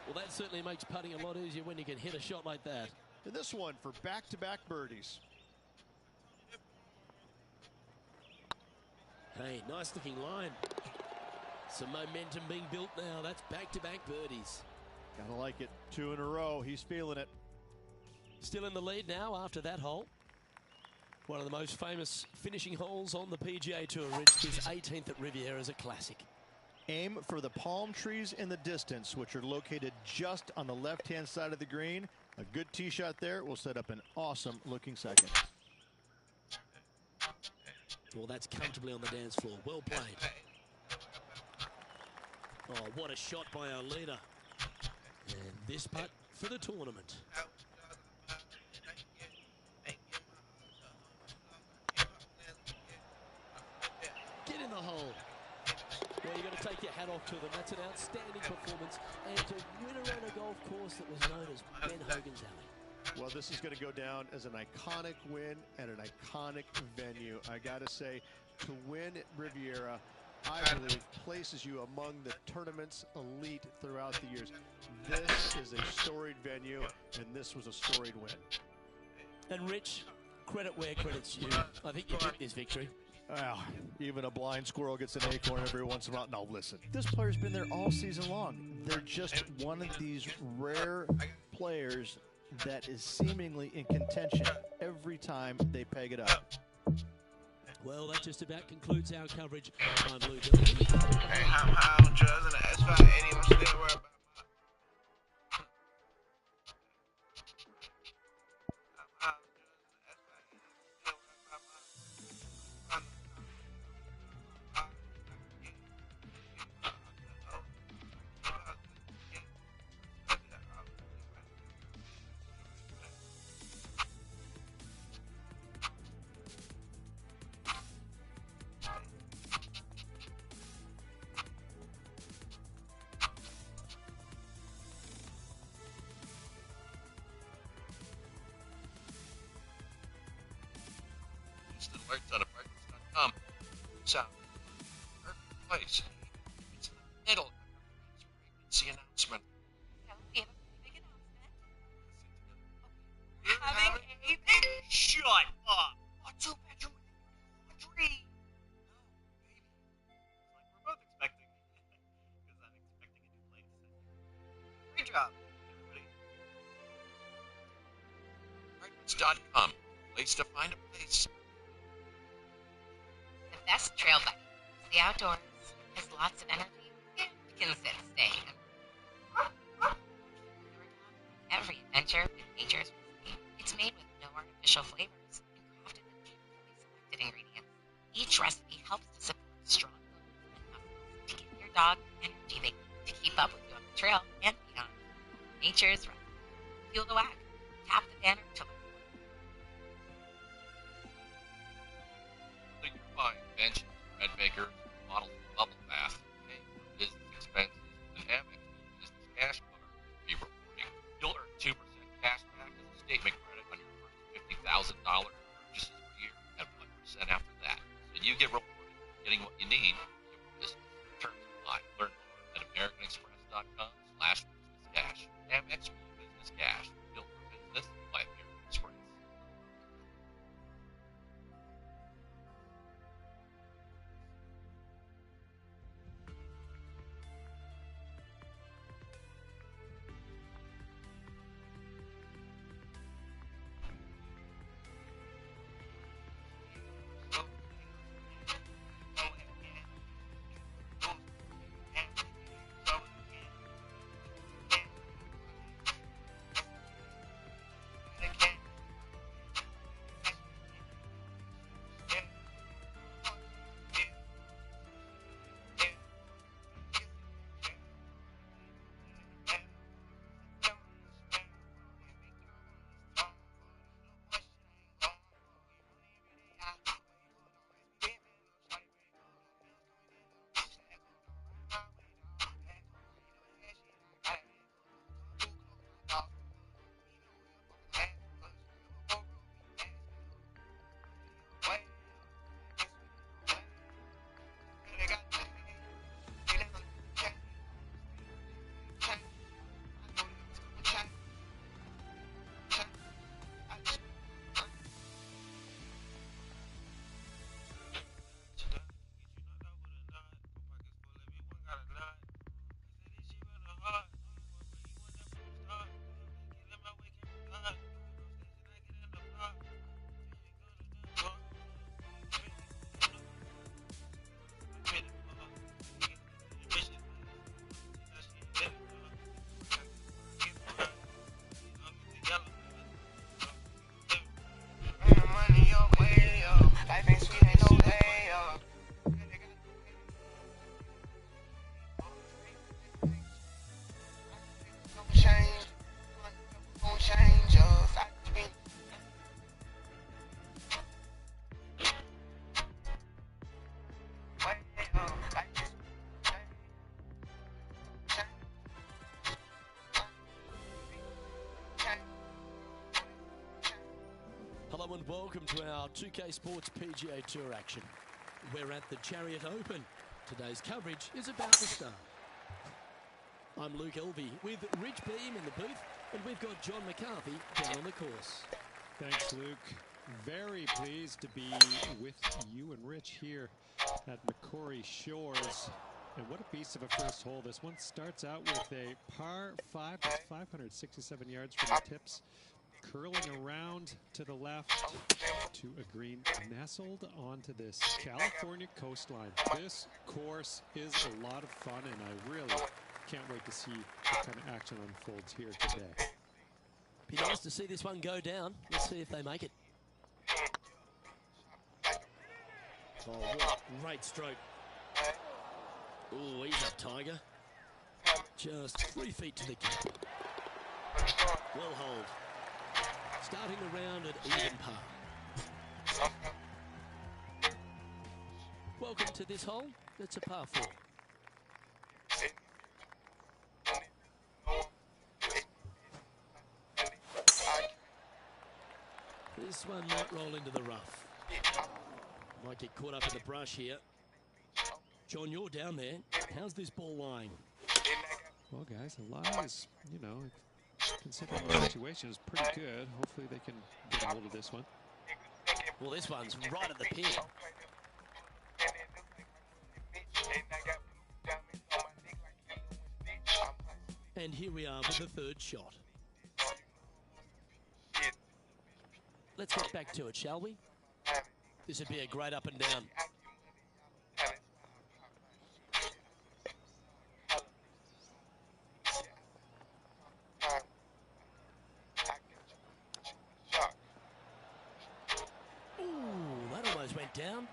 Well, that certainly makes putting a lot easier when you can hit a shot like that.
And this one for back-to-back birdies.
Hey, nice looking line. Some momentum being built now. That's back-to-back birdies.
Gotta like it. 2 in a row. He's feeling it.
Still in the lead now after that hole. One of the most famous finishing holes on the PGA Tour, Rich. His 18th at Riviera is a classic.
Aim for the palm trees in the distance, which are located just on the left-hand side of the green. A good tee shot there will set up an awesome-looking second.
Well, that's comfortably on the dance floor. Well played. Oh, what a shot by our leader. And this putt for the tournament. Get in the hole. Well, you've got to take your hat off to them. That's an outstanding performance. And to win around a golf course that was known as Ben Hogan's Alley.
Well, this is going to go down as an iconic win and an iconic venue. I got to say, to win at Riviera, I believe, places you among the tournament's elite throughout the years. This is a storied venue, and this was a storied win.
And Rich, credit where credit's due. I think you took this victory.
Well, even a blind squirrel gets an acorn every once in a while. No, listen. This player's been there all season long. They're just one of these rare players that is seemingly in contention every time they peg it up.
Well, that just about concludes our coverage. I'm Lou Dillon.
Hey, I'm Judge in the S580. I'm still worried about alerts on apartments.com. South. Perfect place. It's in the middle of a pregnancy announcement.
No, we have a big announcement.
You're
Having a big...
Shut up! A 2-bedroom laundry! No, baby. It's like we're both expecting. Because I'm expecting a new place. Great job, everybody. Apartments.com. Place to find a place.
The best trail buddy is the outdoors. Has lots of energy and can sit staying. Every adventure with nature's recipe. It's made with no artificial flavors and crafted with carefully selected ingredients. Each recipe helps to support strong bones and muscles to give your dog the energy they need to keep up with you on the trail and beyond. Nature's recipe. Feel the whack. Tap the banner to learn more.
By Bench, Red Baker,
bottles of bubble bath, paying for business expenses, an Amex business cash card, re-reporting. You'll earn 2% cash back as a statement credit on your first $50,000 purchases per year and 1% after that. So you get rewarded for getting what you need for your business. Terms apply. Learn more at AmericanExpress.com/businesscash. Amex Business Cash. Built for business by American Express.
Hello and welcome to our 2K Sports PGA Tour action. We're at the Chariot Open. Today's coverage is about to start. I'm Luke Elvey with Rich Beam in the booth, and we've got John McCarthy down on the course.
Thanks, Luke. Very pleased to be with you and Rich here at Macquarie Shores. And what a beast of a first hole. This one starts out with a par 5. That's 567 yards from the tips. Curling around to the left to a green nestled onto this California coastline. This course is a lot of fun, and I really can't wait to see what kind of action unfolds here today.
Be nice to see this one go down. Let's see if they make it. Oh, what a great stroke. Oh, he's up, Tiger. Just 3 feet to the cap. Well hold. Starting the round at even par. Welcome to this hole. It's a par 4. This one might roll into the rough. Might get caught up in the brush here. John, you're down there. How's this ball lying?
Well, guys, the lie is, you know, considering the situation is pretty good. Hopefully they can get a hold of this one.
Well, this one's right at the pin. And here we are with the third shot. Let's get back to it, shall we? This would be a great up and down. Down.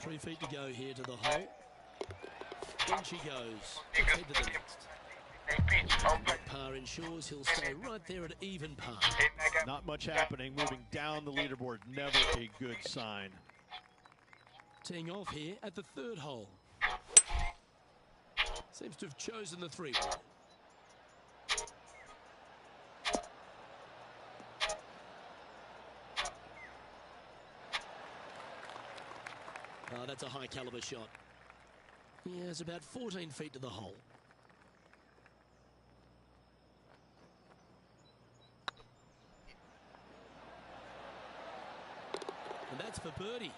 3 feet to go here to the hole. In she goes. Let's head to the next. Par ensures he'll stay right there at even par.
Not much happening. Moving down the leaderboard, never a good sign.
Teeing off here at the third hole. Seems to have chosen the 3-wood. Oh, that's a high caliber shot. He has about 14 feet to the hole. And that's for birdie.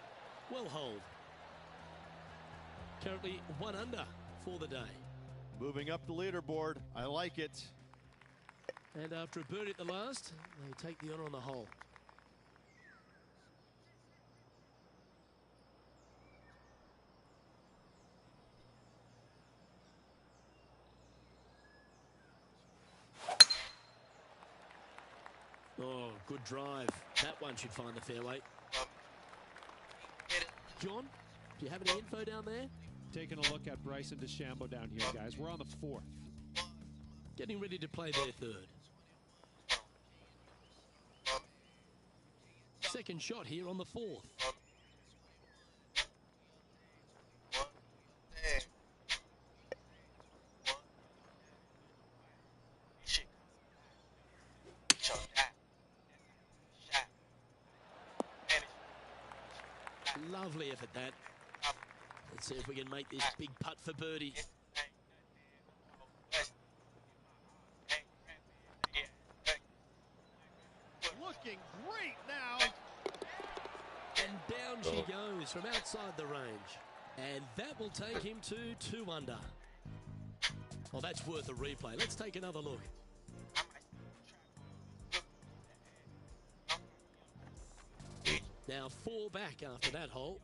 Well holed. Currently 1 under for the day.
Moving up the leaderboard. I like it.
And after a birdie at the last, they take the honor on the hole. Oh, good drive. That one should find the fairway. John, do you have any info down there?
Taking a look at Bryson DeChambeau down here, guys. We're on the 4th.
Getting ready to play their 3rd. Second shot here on the 4th. Lovely effort that. Let's see if we can make this big putt for birdie.
Looking great now.
And down she goes from outside the range. And that will take him to 2 under. Well, that's worth a replay. Let's take another look. Now 4 back after that hole.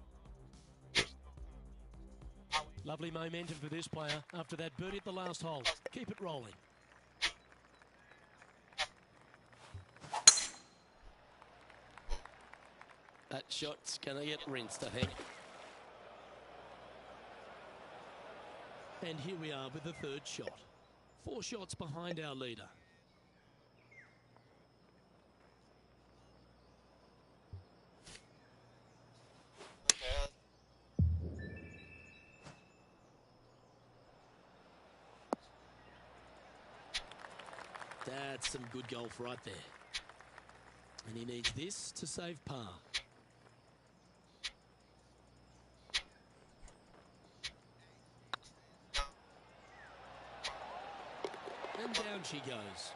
Lovely momentum for this player after that birdie at the last hole. Keep it rolling. That shot's going to get rinsed, I think. And here we are with the 3rd shot. 4 shots behind our leader. That's some good golf right there. And he needs this to save par. And down she goes.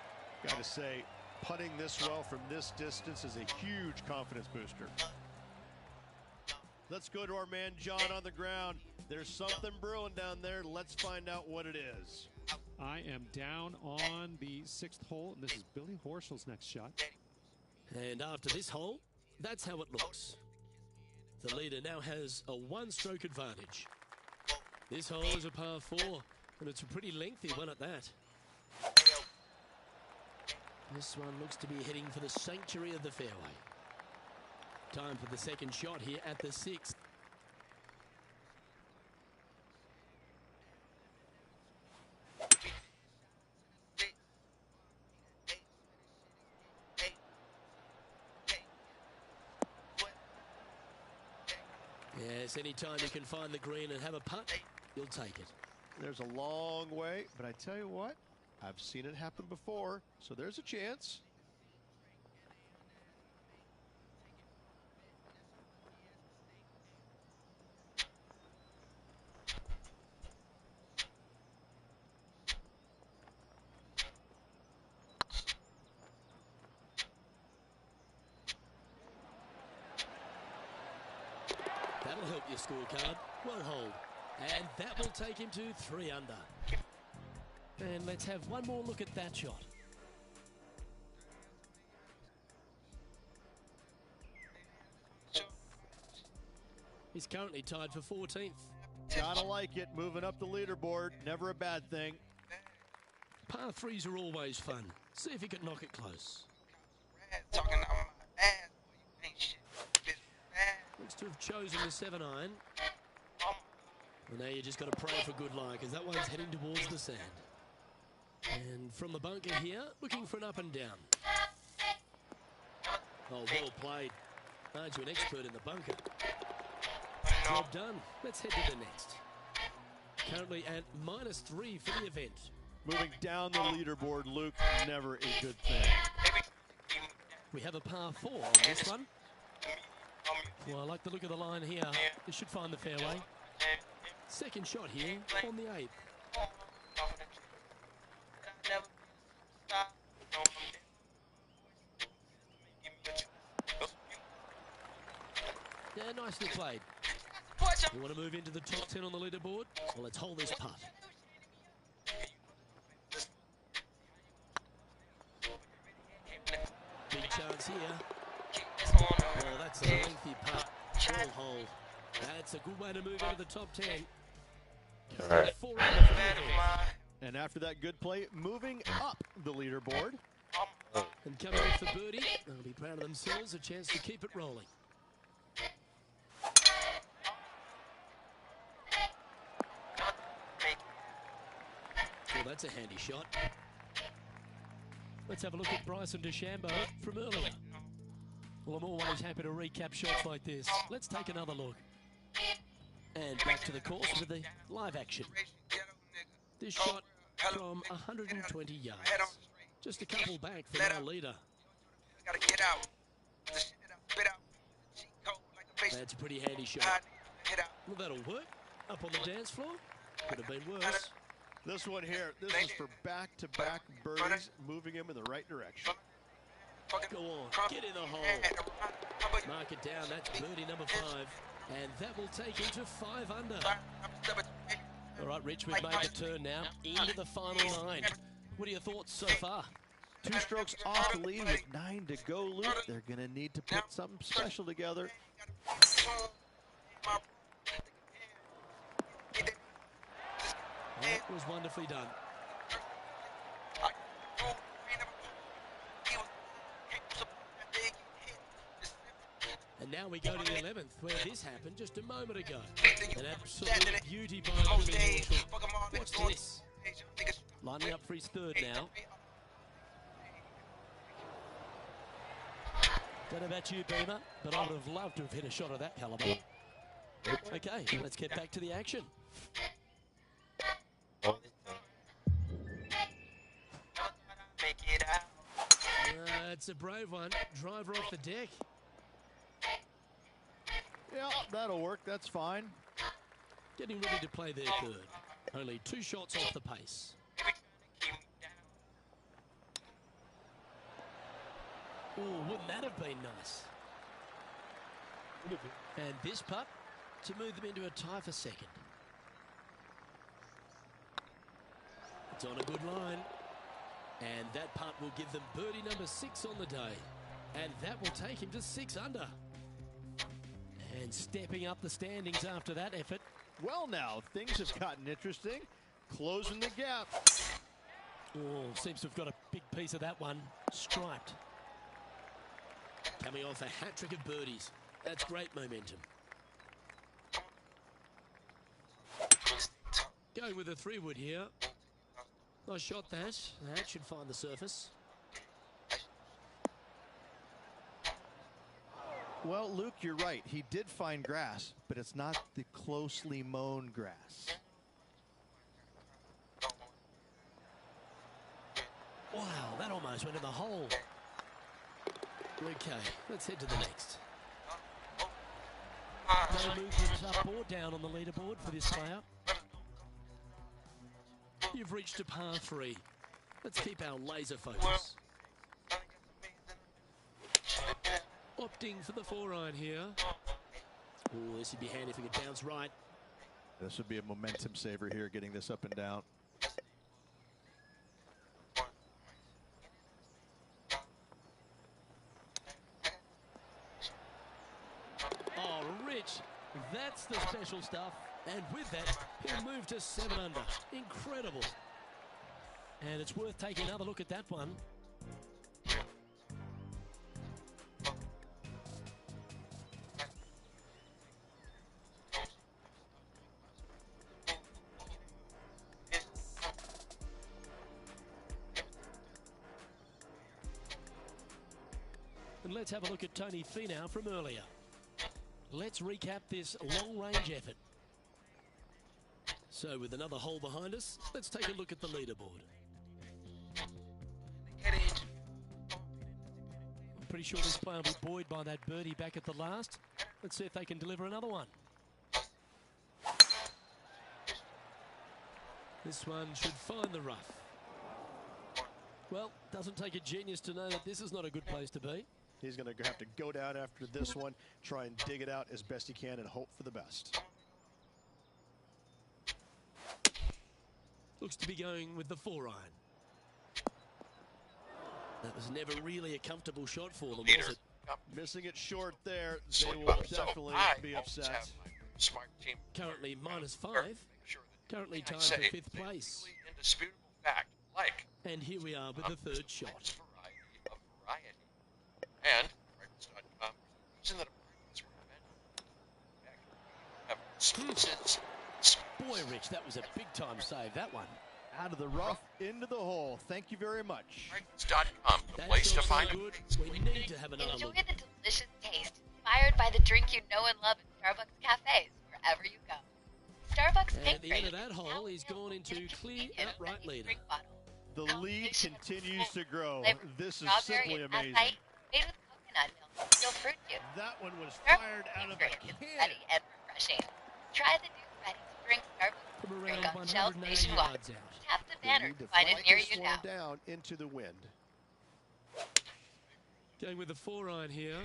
Gotta say, putting this well from this distance is a huge confidence booster. Let's go to our man John on the ground. There's something brewing down there. Let's find out what it is.
I am down on the 6th hole, and this is Billy Horschel's next shot.
And after this hole, that's how it looks. The leader now has a 1-stroke advantage. This hole is a par 4, and it's a pretty lengthy one at that. This one looks to be heading for the sanctuary of the fairway. Time for the 2nd shot here at the 6th. Yes, anytime you can find the green and have a putt, you'll take it.
There's a long way, but I tell you what, I've seen it happen before, so there's a chance.
That'll help your scorecard. Well hold. And that will take him to 3 under. And let's have one more look at that shot. He's currently tied for 14th.
Gotta like it, moving up the leaderboard, never a bad thing.
Par 3s are always fun. See if he can knock it close. Looks to have chosen the 7-iron. Well, now you just got to pray for good luck, because that one's heading towards the sand. And from the bunker here, looking for an up and down. Oh, well played. Aren't you an expert in the bunker? Job done. Let's head to the next. Currently at -3 for the event.
Moving down the leaderboard, Luke, never a good thing.
We have a par 4 on this one. Well, I like the look of the line here. This should find the fairway. Second shot here on the 8th. Yeah, nicely played. You want to move into the top 10 on the leaderboard? Well, let's hold this putt. Big chance here. Oh, that's a lengthy putt. All hold. That's a good way to move into the top 10.
All right.
4 under for the event.
And after that good play, moving up the leaderboard.
And coming in for birdie, they'll be proud of themselves, a chance to keep it rolling. Well, that's a handy shot. Let's have a look at Bryson DeChambeau from earlier. Well, I'm always happy to recap shots like this. Let's take another look. And back to the course with the live action. This shot from 120 yards. Just a couple back from our leader. That's a pretty handy shot. Well, that'll work. Up on the dance floor. Could have been worse.
This one here, this is for back-to-back birdies, moving him in the right direction.
Go on, get in the hole. Mark it down, that's birdie number 5. And that will take him to 5 under. All right, Rich, we've made the turn now into the final 9. What are your thoughts so far?
2 strokes off the lead with 9 to go, Luke. They're going to need to put something special together.
That was wonderfully done. And now we go to the 11th, where this happened just a moment ago. An absolute beauty by Billy Marshall. Watch this. Lining up for his 3rd now. Don't know about you, Beamer, but I would have loved to have hit a shot of that caliber. Okay, let's get back to the action. It's a brave one. Driver off the deck.
Yeah, that'll work. That's fine.
Getting ready to play their 3rd. Only 2 shots off the pace. Oh, wouldn't that have been nice? And this putt to move them into a tie for 2nd. It's on a good line. And that putt will give them birdie number 6 on the day. And that will take him to 6 under. And stepping up the standings after that effort.
Well, now, things have gotten interesting. Closing the gap.
Oh, seems to have got a big piece of that one. Striped. Coming off a hat-trick of birdies. That's great momentum. Going with a 3-wood here. Nice shot that. That should find the surface.
Well, Luke, you're right. He did find grass, but it's not the closely mown grass.
Wow, that almost went in the hole. Okay, let's head to the next. No movement up or down on the leaderboard for this player. You've reached a par 3. Let's keep our laser focus. Opting for the 4-iron here. Oh, this would be handy if we could bounce right.
This would be a momentum saver here, getting this up and down.
Oh, Rich, that's the special stuff. And with that, he'll move to 7 under. Incredible. And it's worth taking another look at that one. And let's have a look at Tony Finau from earlier. Let's recap this long-range effort. So with another hole behind us, let's take a look at the leaderboard. I'm pretty sure this player will be buoyed by that birdie back at the last. Let's see if they can deliver another one. This one should find the rough. Well, doesn't take a genius to know that this is not a good place to be.
He's going to have to go down after this one, try and dig it out as best he can and hope for the best.
Looks to be going with the 4-iron. That was never really a comfortable shot for them, was it?
Missing it short there, they will definitely be upset.
Currently -5. Currently tied for 5th place.
Indisputable fact, like.
And here we are with the 3rd shot.
And reason that
Boy, Rich, that was a big-time save, that one.
Out of the rough, into the hole. Thank you very much.
Fragments.com, the place to find
good. We need to have another
Enjoy
look.
the delicious taste inspired by the drink you know and love in Starbucks cafes wherever you go. Starbucks
And at the end of that hole, he's gone into clear outright leader.
The lead continues to grow. This is
Strawberry
simply
and
amazing.
acai made with coconut milk, real fruit juice.
That one was fired out of a
It's
can.
ready and refreshing. Try the new ready-to-drink Starbucks
From
drink
around
on shelves
180
nationwide.
yards out.
Tap the
They
banner
need
to
to
find it
flight
near
this
you
one
now.
down into the wind.
Going with the 4-iron here.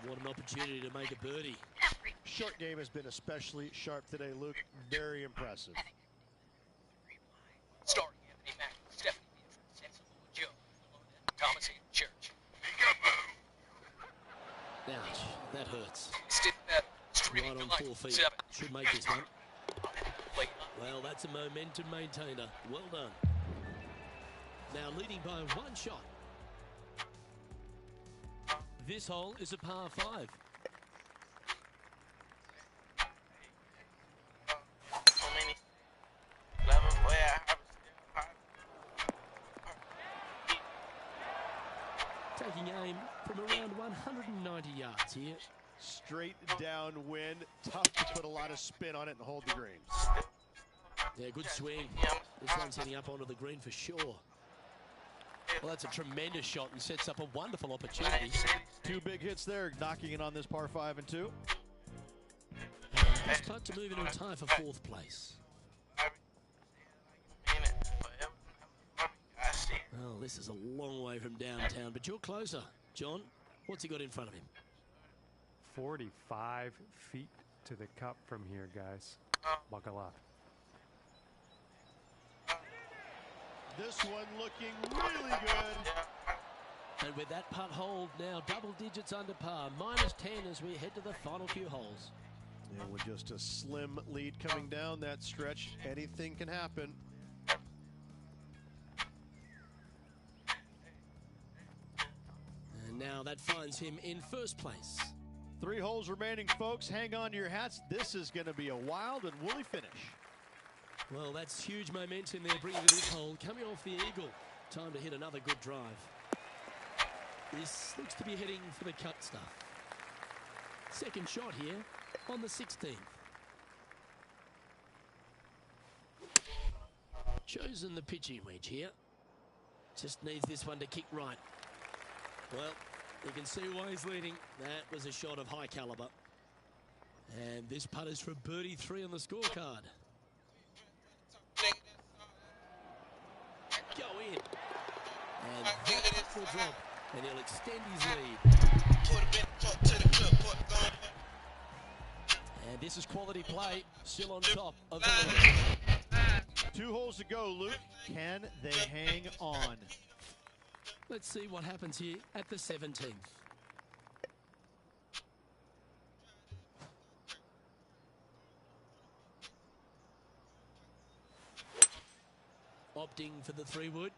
What an opportunity to make a birdie.
Short game has been especially sharp today, Luke. Very impressive.
Starring Anthony Mack, Stephanie Beatrice, Sensible Joe, Thomas Hayden Church.
Ouch, that hurts.
Steve Beth,
Right
streaming
on
delight,
4 feet.
7.
Should make this one.
Play
Well, that's a momentum maintainer. Well done. Now leading by 1 shot. This hole is a par 5.
so many. 11, boy,
Taking aim from around 190 yards here.
Straight downwind. Tough to put a lot of spin on it and hold the greens.
Yeah, good swing. This one's heading up onto the green for sure. Well, that's a tremendous shot and sets up a wonderful opportunity.
2 big hits there, knocking it on this par 5 and 2.
This putt to move into a tie for 4th place. Well, this is a long way from downtown, but you're closer. John, what's he got in front of him?
45 feet to the cup from here, guys. Buckle up.
This one looking really good.
And with that putt hold now double digits under par, -10 as we head to the final few holes.
Yeah, with just a slim lead coming down that stretch, anything can happen.
And now that finds him in 1st place.
3 holes remaining, folks. Hang on to your hats. This is going to be a wild and woolly finish.
Well, that's huge momentum there bringing to this hole. Coming off the eagle. Time to hit another good drive. This looks to be heading for the cut stuff. 2nd shot here on the 16th. Chosen the pitching wedge here. Just needs this one to kick right. Well, you can see why he's leading. That was a shot of high caliber. And this putt is for birdie 3 on the scorecard. Go in. And that will drop. And he'll extend his lead. And this is quality play. Still on top of the lead.
2 holes to go, Luke. Can they hang on?
Let's see what happens here at the 17th. Opting for the 3-wood.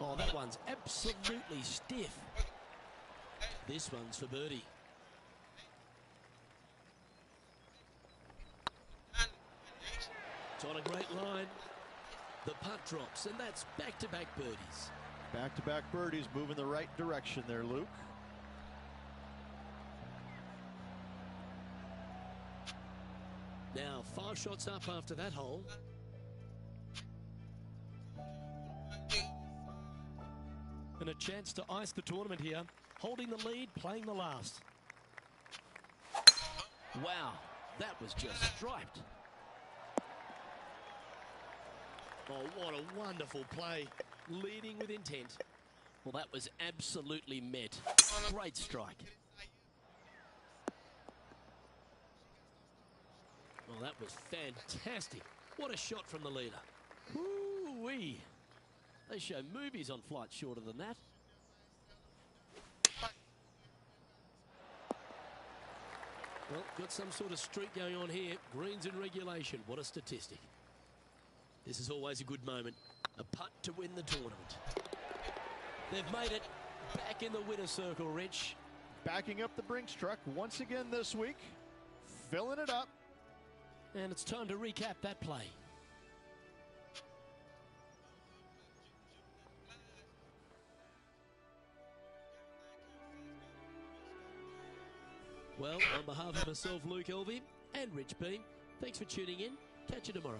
Oh, that one's absolutely stiff. This one's for birdie. It's on a great line. The putt drops, and that's back-to-back birdies.
Back-to-back birdies, moving the right direction there, Luke.
Now 5 shots up after that hole. And a chance to ice the tournament here. Holding the lead, playing the last. Wow, that was just striped. Oh, what a wonderful play. Leading with intent. Well, that was absolutely met. Great strike. Well, that was fantastic. What a shot from the leader. Woo-wee. They show movies on flights shorter than that. Well, got some sort of streak going on here. Greens in regulation. What a statistic. This is always a good moment. A putt to win the tournament. They've made it back in the winner's circle, Rich.
Backing up the Brinks truck once again this week. Filling it up.
And it's time to recap that play. Well, on behalf of myself, Luke Elvey, and Rich Beam, thanks for tuning in. Catch you tomorrow.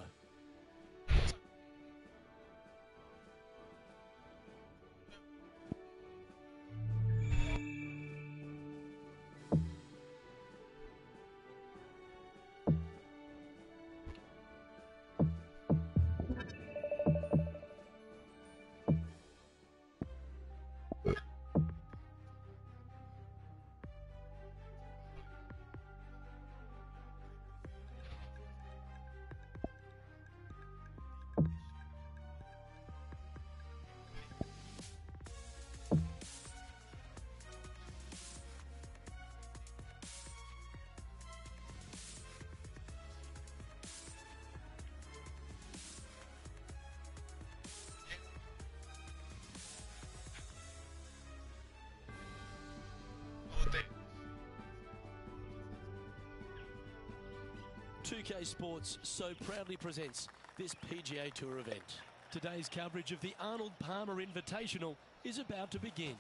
PGA Sports so proudly presents this PGA Tour event. Today's coverage of the Arnold Palmer Invitational is about to begin.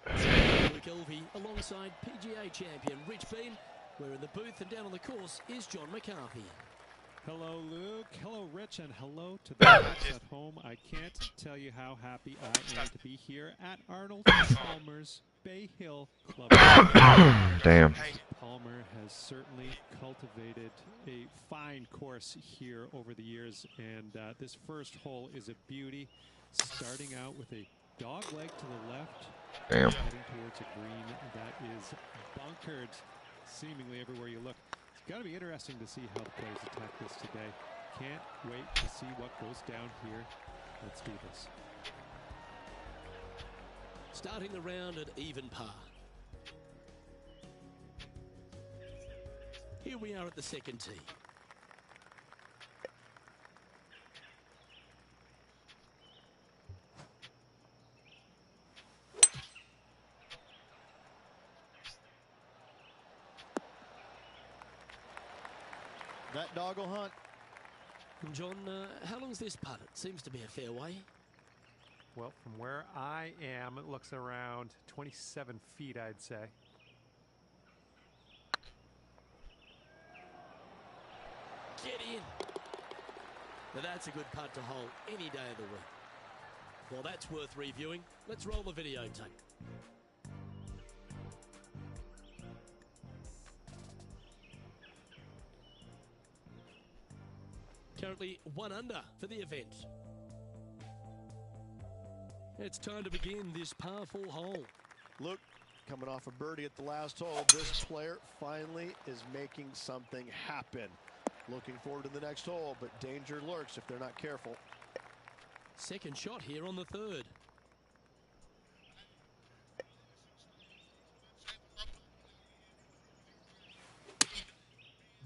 Luke Elvey alongside PGA champion Rich Beam. We're in the booth, and down on the course is John McCarthy.
Hello, Luke. Hello, Rich, and hello to the folks at home. I can't tell you how happy I am to be here at Arnold Palmer's Bay Hill Club.
Damn.
Palmer has certainly cultivated a fine course here over the years, and this first hole is a beauty. Starting out with a dog leg to the left,
Damn.
heading towards a green that is bunkered seemingly everywhere you look. It's got to be interesting to see how the players attack this today. Can't wait to see what goes down here. Let's do this.
Starting the round at even par. Here we are at the second tee.
That dog will hunt.
John, how long's this putt? It seems to be a fair way.
Well, from where I am, it looks around 27 feet, I'd say.
Get in. Now that's a good putt to hole any day of the week. Well, that's worth reviewing. Let's roll the video tape. Currently 1 under for the event. It's time to begin this par 4 hole.
Luke, coming off a birdie at the last hole, this player finally is making something happen. Looking forward to the next hole, but danger lurks if they're not careful.
Second shot here on the third.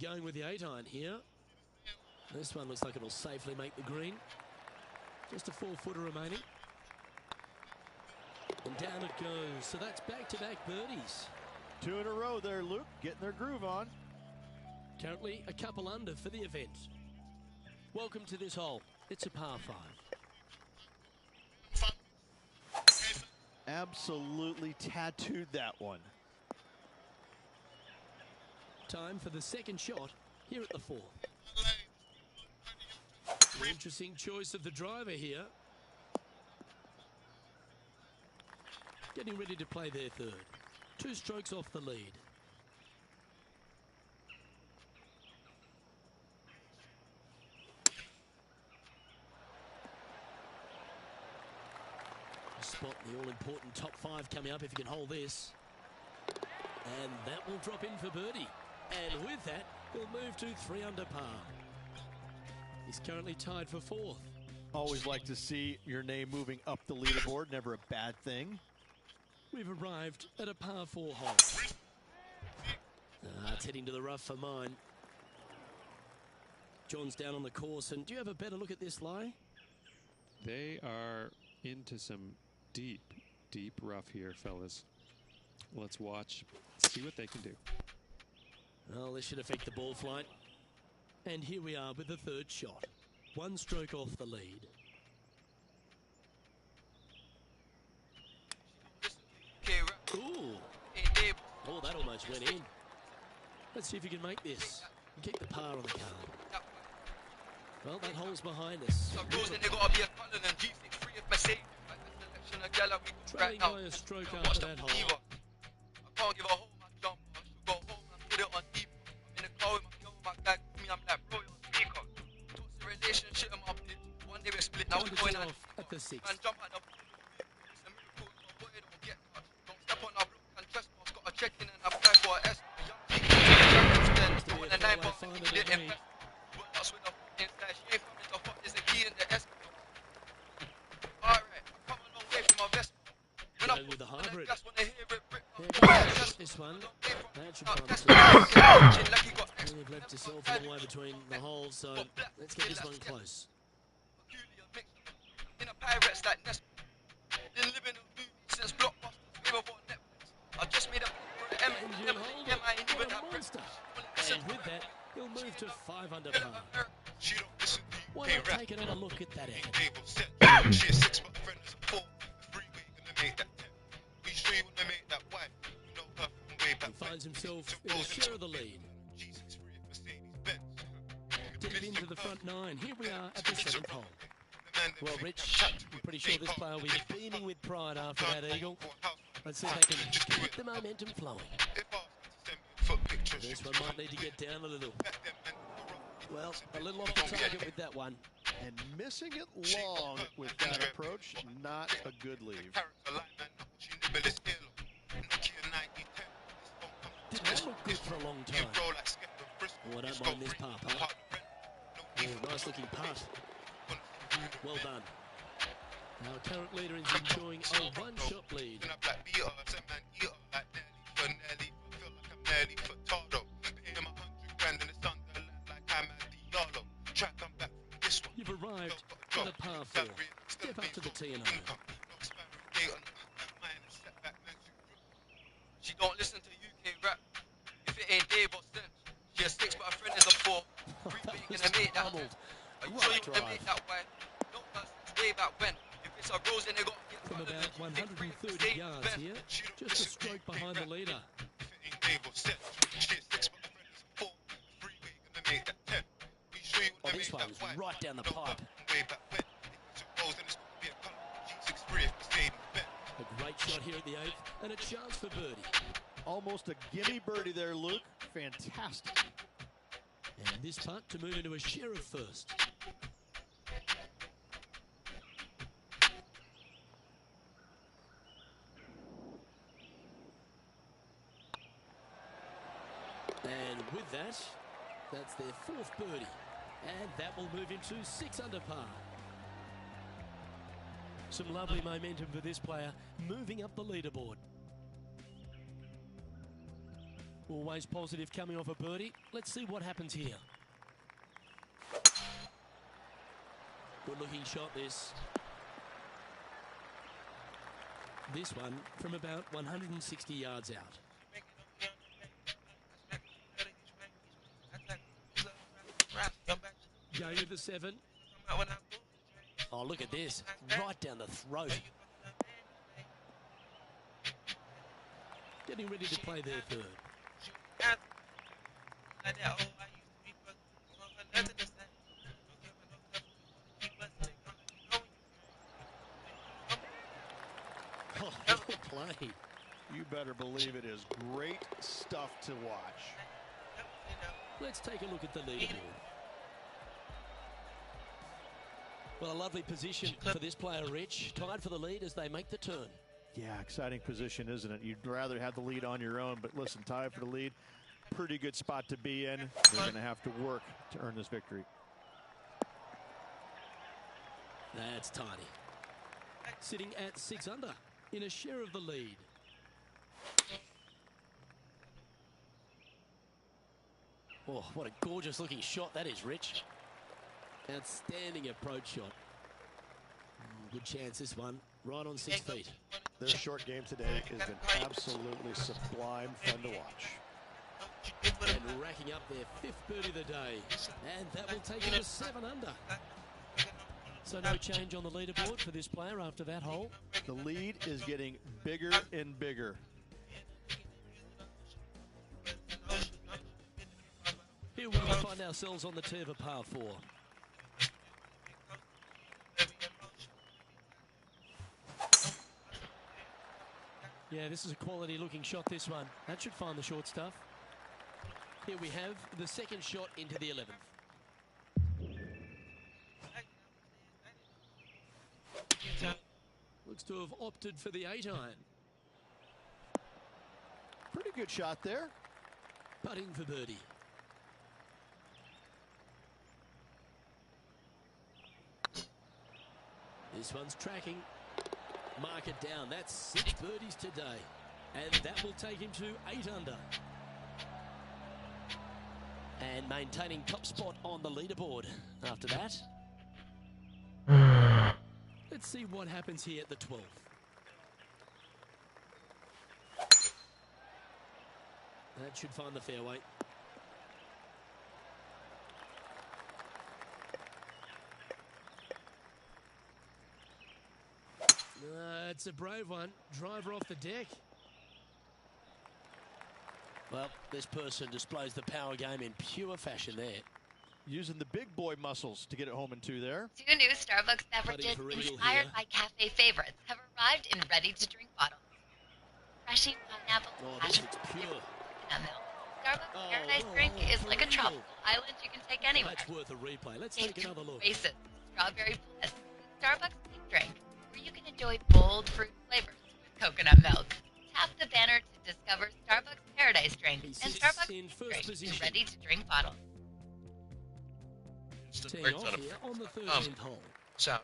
Going with the 8-iron here. This one looks like it'll safely make the green. Just a 4-footer remaining. And down it goes. So that's back-to-back birdies.
2 in a row there, Luke, getting their groove on.
Currently a couple under for the event. Welcome to this hole. It's a par 5.
Absolutely tattooed that one.
Time for the second shot here at the 4th. Interesting choice of the driver here. Getting ready to play their third. 2 strokes off the lead. Spot the all-important top 5 coming up if you can hold this. And that will drop in for birdie. And with that, he'll move to 3 under par. He's currently tied for 4th.
Always like to see your name moving up the leaderboard. Never a bad thing.
We've arrived at a par 4 hole. It's heading to the rough for mine. John's down on the course, and do you have a better look at this lie?
They are into some deep, deep rough here, fellas. Let's watch, see what they can do.
Well, this should affect the ball flight. And here we are with the third shot. 1 stroke off the lead. Ooh. Oh, that almost went in. Let's see if you can make this. And keep the par on the card. Well, that hole's behind us. Trailing by a stroke after that hole.
I can't give a hole, my jump. I should go home and put it on deep. I'm in the car with my girl, my dad. Me, I'm like, bro, you're a speaker. Toxic relationship in my bitch. One day we're split, now we're going
off at the 6th.
Man, jump at the it's a miracle, your boy don't get touched. Don't step on our block and trespass. Got a check in and apply for a S. A young chick, I want a 9 box, he didn't invest. But that's with the inside. She ain't coming, the fuck is the key in the S. Alright, I come a long way from my vest.
Going with the hybrid. This one, that should We've left yourself a long way between the holes, so let's get this one close.
In a pirates like Nest. Been living in movies since Blockbusters. We were on Netflix. I just made up for the M. I ain't even that
monster. And with that, he'll move to 5 under par. Why not take another look at that end?
She a 6 foot friend is a 4. Freeway gonna make that 10. We sure you wanna make that wide. You know her from way back.
He finds himself in a share of the lead. Deep into the front 9. Here we are at the 7th hole. Well, Rich, I'm pretty sure this player will be beaming with pride after that eagle. Let's see if they can keep the momentum flowing. This one might need to get down a little. Well, a little off the target with that one.
And missing it long with that approach, not a good leave.
Did that look good for a long time? Oh, I don't mind this par putt. Oh, nice looking putt. Well done. Our current leader is enjoying a 1-shot lead. You've arrived at a par 4. Step up to the tee and iron.
She don't listen to UK rap. If it ain't Dave or Stench, she a 6 but her friend is a 4. Freeway gonna make that. Are you sure you wanna make that wide? Don't pass way back when. If it's a rose, then they got to get
from about 130 yards here, just a stroke behind the leader. Oh, this one's right down the pipe. A great shot here at the 8th, and a chance for birdie.
Almost a gimme birdie there, Luke. Fantastic.
And this putt to move into a share of first. And with that, that's their 4th birdie. And that will move into 6 under par. Some lovely momentum for this player, moving up the leaderboard. Always positive coming off a birdie. Let's see what happens here. Good looking shot this. This one from about 160 yards out. Going with the 7. Oh, look at this. Right down the throat. Getting ready to play their third. Oh, well played.
You better believe it is great stuff to watch.
Let's take a look at the leaderboard. Well, a lovely position for this player, Rich. Tied for the lead as they make the turn.
Yeah, exciting position, isn't it? You'd rather have the lead on your own, but listen, tied for the lead, pretty good spot to be in. They're going to have to work to earn this victory.
That's tidy. Sitting at 6 under in a share of the lead. Oh, what a gorgeous looking shot that is, Rich. Outstanding approach shot. Good chance this one, right on 6 feet.
Their short game today has been absolutely sublime fun to watch.
And racking up their 5th birdie of the day. And that will take them to 7 under. So no change on the leaderboard for this player after that hole.
The lead is getting bigger and bigger.
Here we find ourselves on the tee of a par 4. Yeah, this is a quality looking shot, this one. That should find the short stuff. Here we have the second shot into the 11th. Looks to have opted for the 8-iron.
Pretty good shot there.
Putting for birdie. This one's tracking. Mark it down. That's 6 birdies today. And that will take him to 8 under. And maintaining top spot on the leaderboard after that. Let's see what happens here at the 12th. That should find the fairway. It's a brave one. Driver off the deck. Well, this person displays the power game in pure fashion there.
Using the big boy muscles to get it home in 2 there.
2 new Starbucks beverages inspired by cafe favorites have arrived in ready-to-drink bottles. Freshy pineapple, passion fruit, coconut milk. Starbucks Paradise drink is like a tropical island you can take anywhere.
That's worth a replay. Let's take another look.
Oasis, strawberry bliss, Starbucks pink drink, where you can enjoy bold fruit flavors with coconut milk. Tap the banner to discover Starbucks Paradise drink and Starbucks pink drink in ready-to-drink bottles.
Teeing off here on the 13th hole.
So,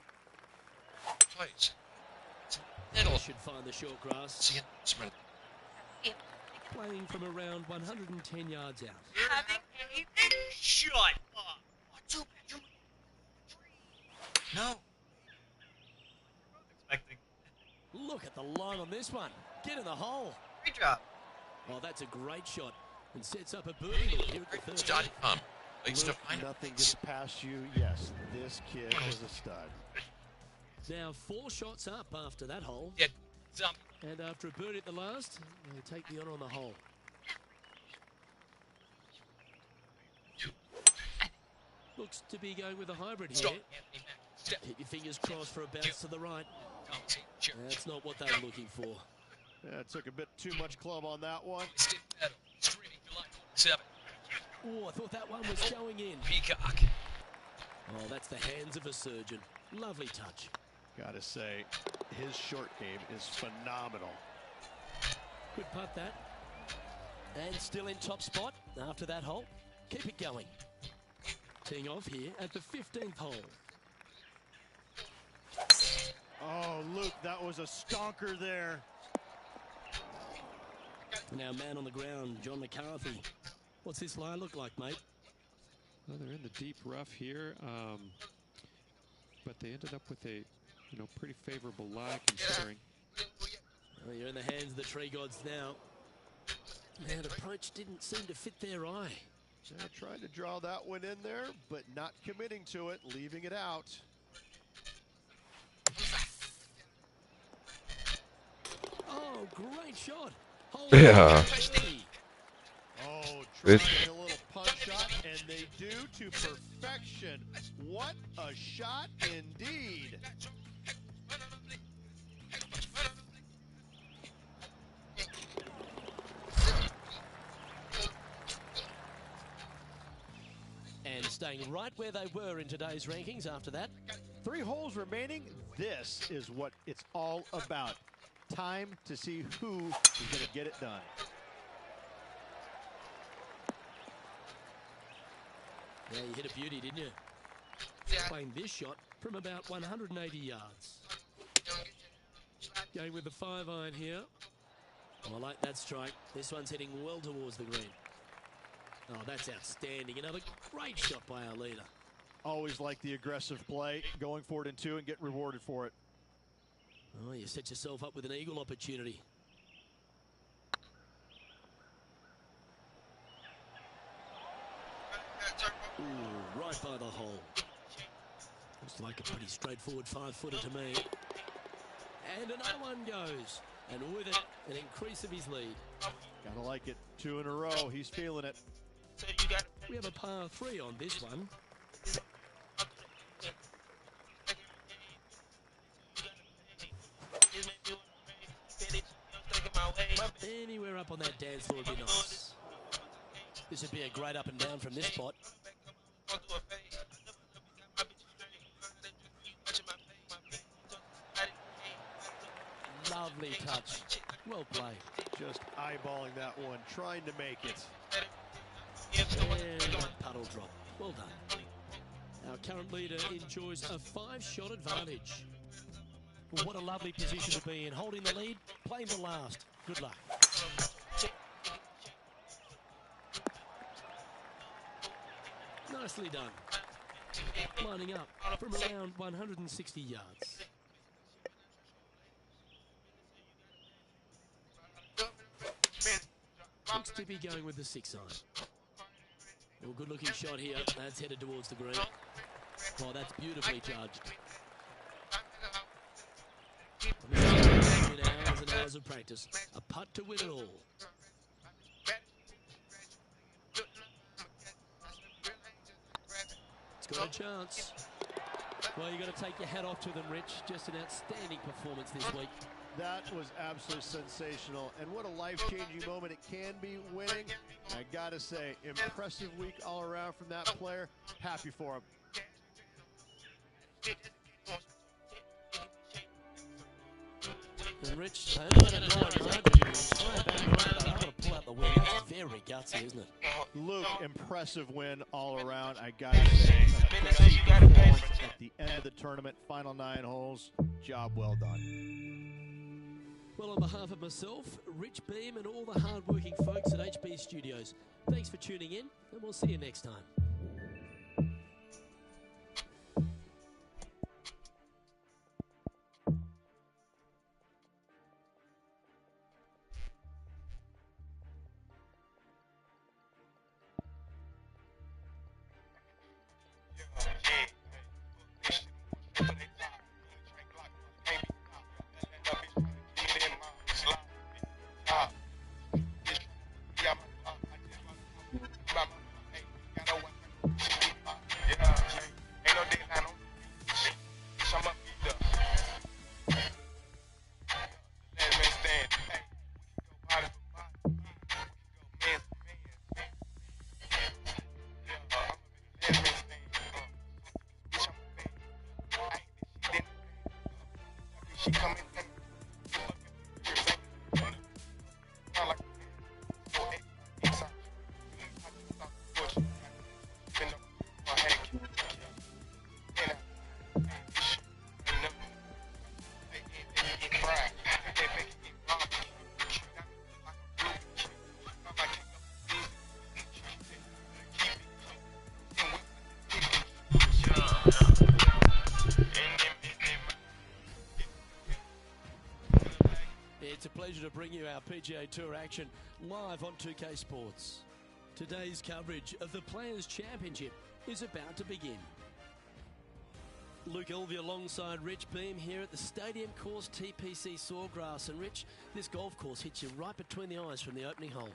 please. Middle.
Should find the short grass. Playing from around 110 yards out.
Having a big shot. Two bedroom. No. Expecting.
Look at the line on this one. Get in the hole.
Great job.
Oh, that's a great shot. And sets up a birdie look here at the 13th.
Look, nothing gets past you. Yes, this kid is a stud.
Now 4 shots up after that hole.
Yeah.
And after a birdie at the last, they take the honour on the hole. Looks to be going with a hybrid here. Keep your fingers crossed for a bounce to the right. That's not what they were looking for.
Yeah, it took a bit too much club on that one.
Oh, I thought that one was going in.
Peacock.
Oh, that's the hands of a surgeon. Lovely touch.
Gotta say, his short game is phenomenal.
Good putt that. And still in top spot after that hole. Keep it going. Teeing off here at the 15th hole.
Oh, Luke, that was a stonker there.
Now man on the ground, John McCarthy. What's this lie look like, mate?
Well, they're in the deep rough here, but they ended up with a, pretty favorable lie considering.
Well, you're in the hands of the tree gods now. Man, approach didn't seem to fit their eye.
Yeah, trying to draw that one in there, but not committing to it, leaving it out.
Oh, great shot.
Yeah.
Oh, trying a little punch shot, and they do to perfection. What a shot indeed.
And staying right where they were in today's rankings after that.
3 holes remaining. This is what it's all about. Time to see who is going to get it done.
Yeah, you hit a beauty, didn't you? Playing this shot from about 180 yards. Going with the 5-iron here. Oh, I like that strike. This one's heading well towards the green. Oh, that's outstanding. Another great shot by our leader.
Always like the aggressive play, going for it in 2 and get rewarded for it.
Oh, you set yourself up with an eagle opportunity. Ooh, right by the hole. Looks like a pretty straightforward 5-footer to me. And another one goes. And with it, an increase of his lead.
Gotta like it. 2 in a row. He's feeling it.
We have a par 3 on this one. Anywhere up on that dance floor would be nice. This would be a great up and down from this spot. Lovely touch. Well played.
Just eyeballing that one, trying to make it.
And that puddle drop. Well done. Our current leader enjoys a 5-shot advantage. Well, what a lovely position to be in. Holding the lead, playing the last. Good luck. Nicely done. Lining up from around 160 yards. Looks to be going with the 6-iron. Well, good looking shot here. That's headed towards the green. Oh, that's beautifully judged. Hours and hours of practice. A putt to win it all. It's got a chance. Well, you've got to take your hat off to them, Rich. Just an outstanding performance this week.
That was absolutely sensational, and what a life-changing moment it can be winning. I gotta say, impressive week all around from that player. Happy for him.
And Rich, I'm going to pull out the win. That's very gutsy, isn't it?
Luke, impressive win all around. I gotta say, a gutsy performance at the end of the tournament, final 9 holes. Job well done.
Well, on behalf of myself, Rich Beam, and all the hard-working folks at HB Studios, thanks for tuning in, and we'll see you next time. It's a pleasure to bring you our PGA Tour action live on 2K Sports. Today's coverage of the Players' Championship is about to begin. Luke Elvey alongside Rich Beam here at the Stadium Course TPC Sawgrass. And Rich, this golf course hits you right between the eyes from the opening hole.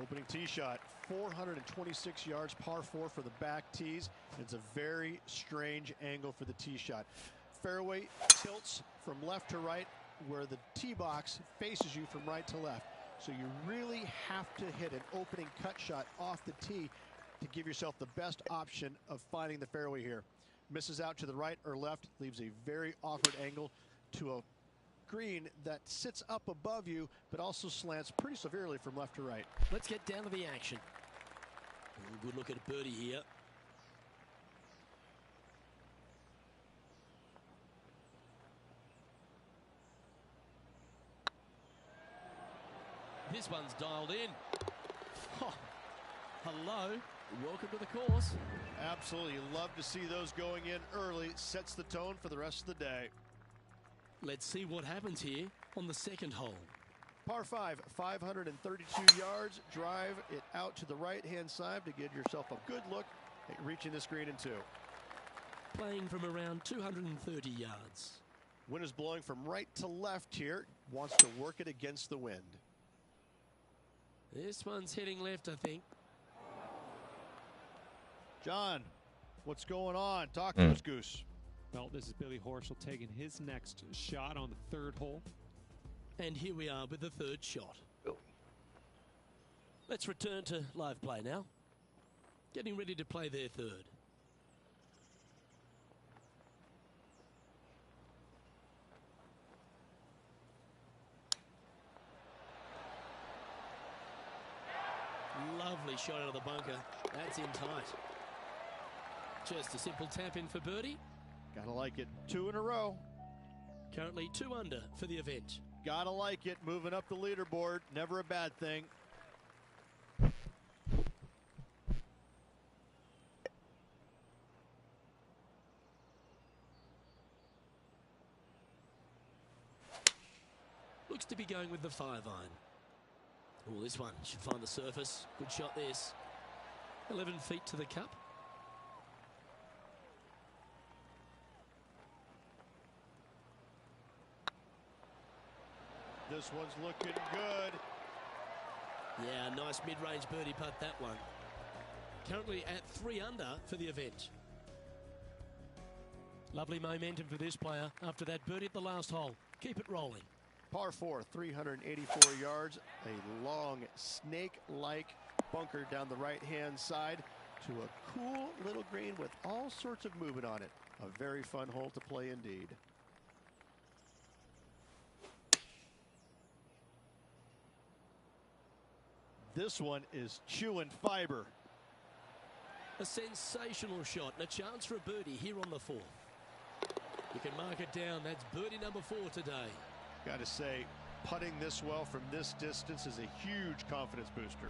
Opening tee shot, 426 yards, par 4 for the back tees. It's a very strange angle for the tee shot. Fairway tilts from left to right, where the tee box faces you from right to left. So you really have to hit an opening cut shot off the tee to give yourself the best option of finding the fairway here. Misses out to the right or left, leaves a very awkward angle to a green that sits up above you, but also slants pretty severely from left to right.
Let's get down to the action. Good look at a birdie here. This one's dialed in. Oh, hello. Welcome to the course.
Absolutely. You love to see those going in early. Sets the tone for the rest of the day.
Let's see what happens here on the second hole.
Par 5, 532 yards. Drive it out to the right-hand side to give yourself a good look at reaching this green in 2.
Playing from around 230 yards.
Wind is blowing from right to left here. Wants to work it against the wind.
This one's heading left, I think.
John, what's going on? Talk to us, Goose.
Well, this is Billy Horschel taking his next shot on the third hole.
And here we are with the third shot. Let's return to live play now. Getting ready to play their third. Lovely shot out of the bunker. That's in tight. Just a simple tap in for birdie.
Gotta like it. 2 in a row.
Currently 2 under for the event.
Gotta like it. Moving up the leaderboard. Never a bad thing.
Looks to be going with the 5-iron. Oh, this one should find the surface. Good shot this. 11 feet to the cup.
This one's looking good.
Yeah, nice mid-range birdie putt, that one. Currently at 3 under for the event. Lovely momentum for this player after that birdie at the last hole. Keep it rolling.
Par 4, 384 yards. A long snake-like bunker down the right-hand side to a cool little green with all sorts of movement on it. A very fun hole to play indeed. This one is chewing fiber.
A sensational shot and a chance for a birdie here on the 4th. You can mark it down. That's birdie number 4 today.
Got to say, putting this well from this distance is a huge confidence booster.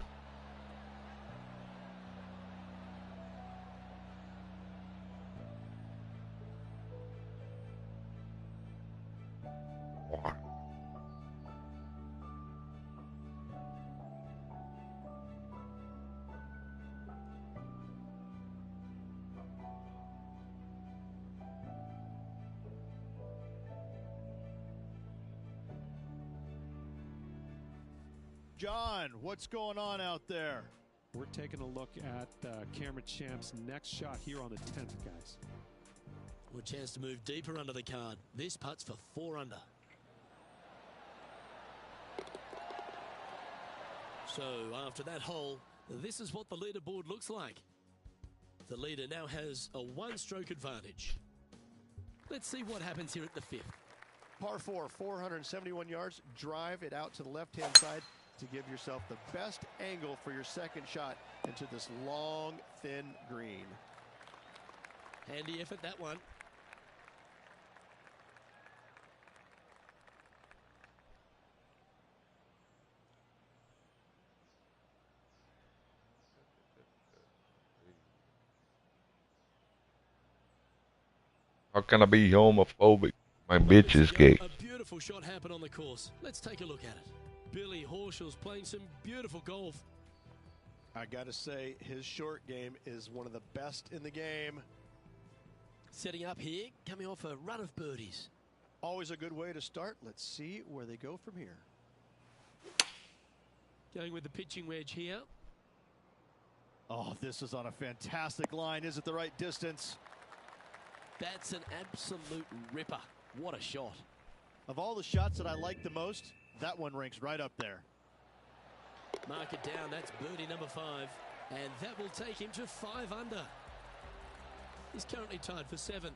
John, what's going on out there?
We're taking a look at Cameron Champ's next shot here on the 10th, guys.
Well, a chance to move deeper under the card. This putt's for 4 under. So after that hole, this is what the leaderboard looks like. The leader now has a 1-stroke advantage. Let's see what happens here at the 5th.
Par 4, 471 yards. Drive it out to the left-hand side to give yourself the best angle for your second shot into this long, thin green.
Handy effort, that one.
How can I be homophobic? My bitch is gay.
A beautiful shot happened on the course. Let's take a look at it. Billy Horschel's playing some beautiful golf.
I got to say, his short game is one of the best in the game.
Setting up here, coming off a run of birdies.
Always a good way to start. Let's see where they go from here.
Going with the pitching wedge here.
Oh, this is on a fantastic line. Is it the right distance?
That's an absolute ripper. What a shot.
Of all the shots that I like the most, that one ranks right up there.
Mark it down. That's birdie number 5. And that will take him to 5 under. He's currently tied for 7th.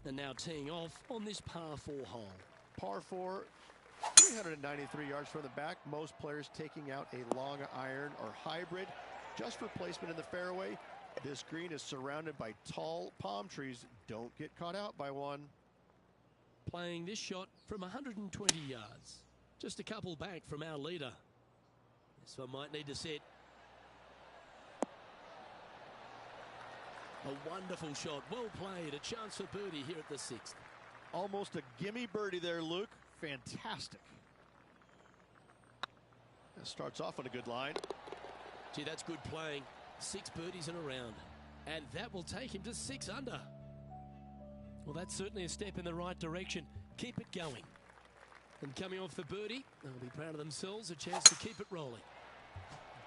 And now teeing off on this par 4 hole.
Par 4, 393 yards from the back. Most players taking out a long iron or hybrid just for placement in the fairway. This green is surrounded by tall palm trees. Don't get caught out by one.
Playing this shot from 120 yards. Just a couple back from our leader. This one might need to set. A wonderful shot. Well played. A chance for birdie here at the 6th.
Almost a gimme birdie there, Luke. Fantastic. That starts off on a good line.
Gee, that's good playing. 6 birdies in a round. And that will take him to 6 under. Well, that's certainly a step in the right direction. Keep it going. And coming off the birdie, they'll be proud of themselves. A chance to keep it rolling.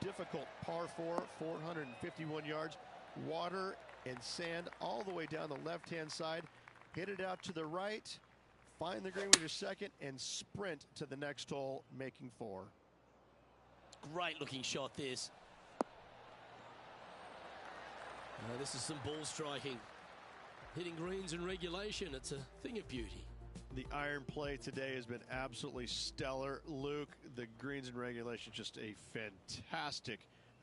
Difficult par 4, 451 yards. Water and sand all the way down the left-hand side. Hit it out to the right. Find the green with your second and sprint to the next hole, making 4.
Great looking shot this. This is some ball striking. Hitting greens in regulation, it's a thing of beauty.
The iron play today has been absolutely stellar. Luke, the greens in regulation, just a fantastic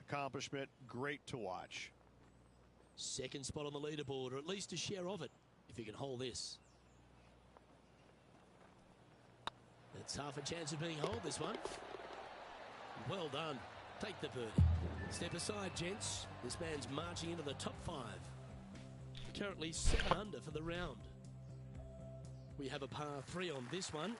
accomplishment. Great to watch.
Second spot on the leaderboard, or at least a share of it, if you can hold this. It's half a chance of being hold this one. Well done. Take the birdie. Step aside, gents. This man's marching into the top 5. Currently 7 under for the round. We have a par 3 on this one.